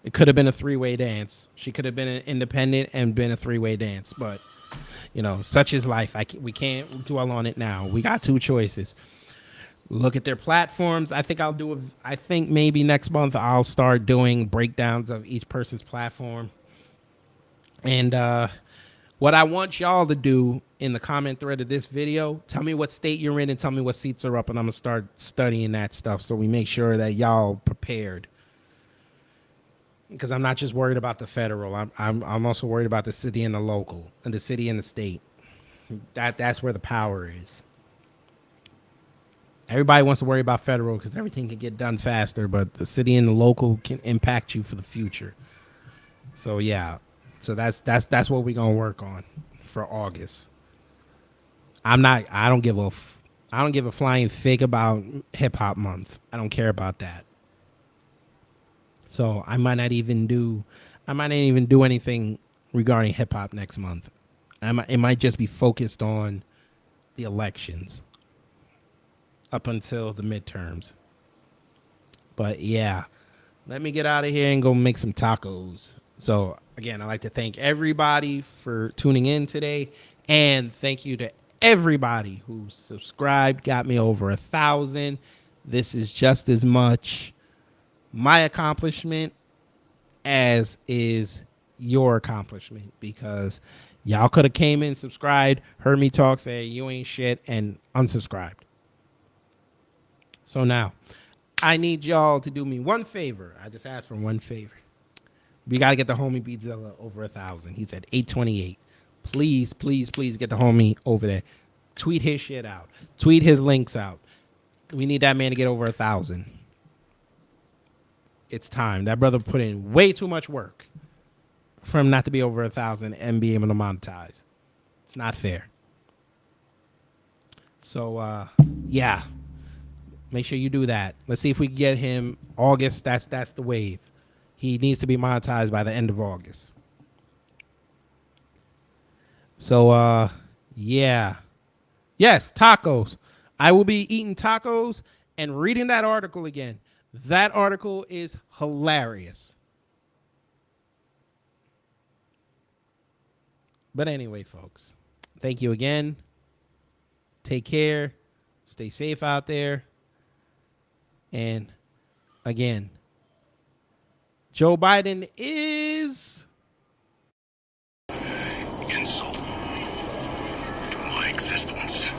It could have been a three-way dance. She could have been an independent and been a three-way dance. But, you know, such is life. We can't dwell on it now. We got two choices. Look at their platforms. I think maybe next month I'll start doing breakdowns of each person's platform. And what I want y'all to do in the comment thread of this video, tell me what state you're in and tell me what seats are up, and I'm gonna start studying that stuff so we make sure that y'all prepared. Because I'm not just worried about the federal. I'm also worried about the city and the local, and the city and the state. That's where the power is. Everybody wants to worry about federal because everything can get done faster, but the city and the local can impact you for the future. So yeah. So that's what we're gonna work on for August. I don't give a flying fig about hip hop month. I don't care about that. So I might not even do anything regarding hip hop next month. It might just be focused on the elections up until the midterms. But yeah, let me get out of here and go make some tacos. So again, I'd like to thank everybody for tuning in today, and thank you to everybody who subscribed, got me over 1,000. This is just as much my accomplishment as is your accomplishment, because y'all could have came in, subscribed, heard me talk, say you ain't shit, and unsubscribed. So now I need y'all to do me one favor. I just asked for one favor. We got to get the homie Beatzilla over 1,000. He's at 828. Please, please, please get the homie over there. Tweet his shit out. Tweet his links out. We need that man to get over 1,000. It's time. That brother put in way too much work for him not to be over 1,000 and be able to monetize. It's not fair. So, yeah. Make sure you do that. Let's see if we can get him August. That's the wave. He needs to be monetized by the end of August. So, yeah. Yes, tacos. I will be eating tacos and reading that article again. That article is hilarious. But anyway, folks, thank you again. Take care. Stay safe out there. And again, Joe Biden is insult to my existence.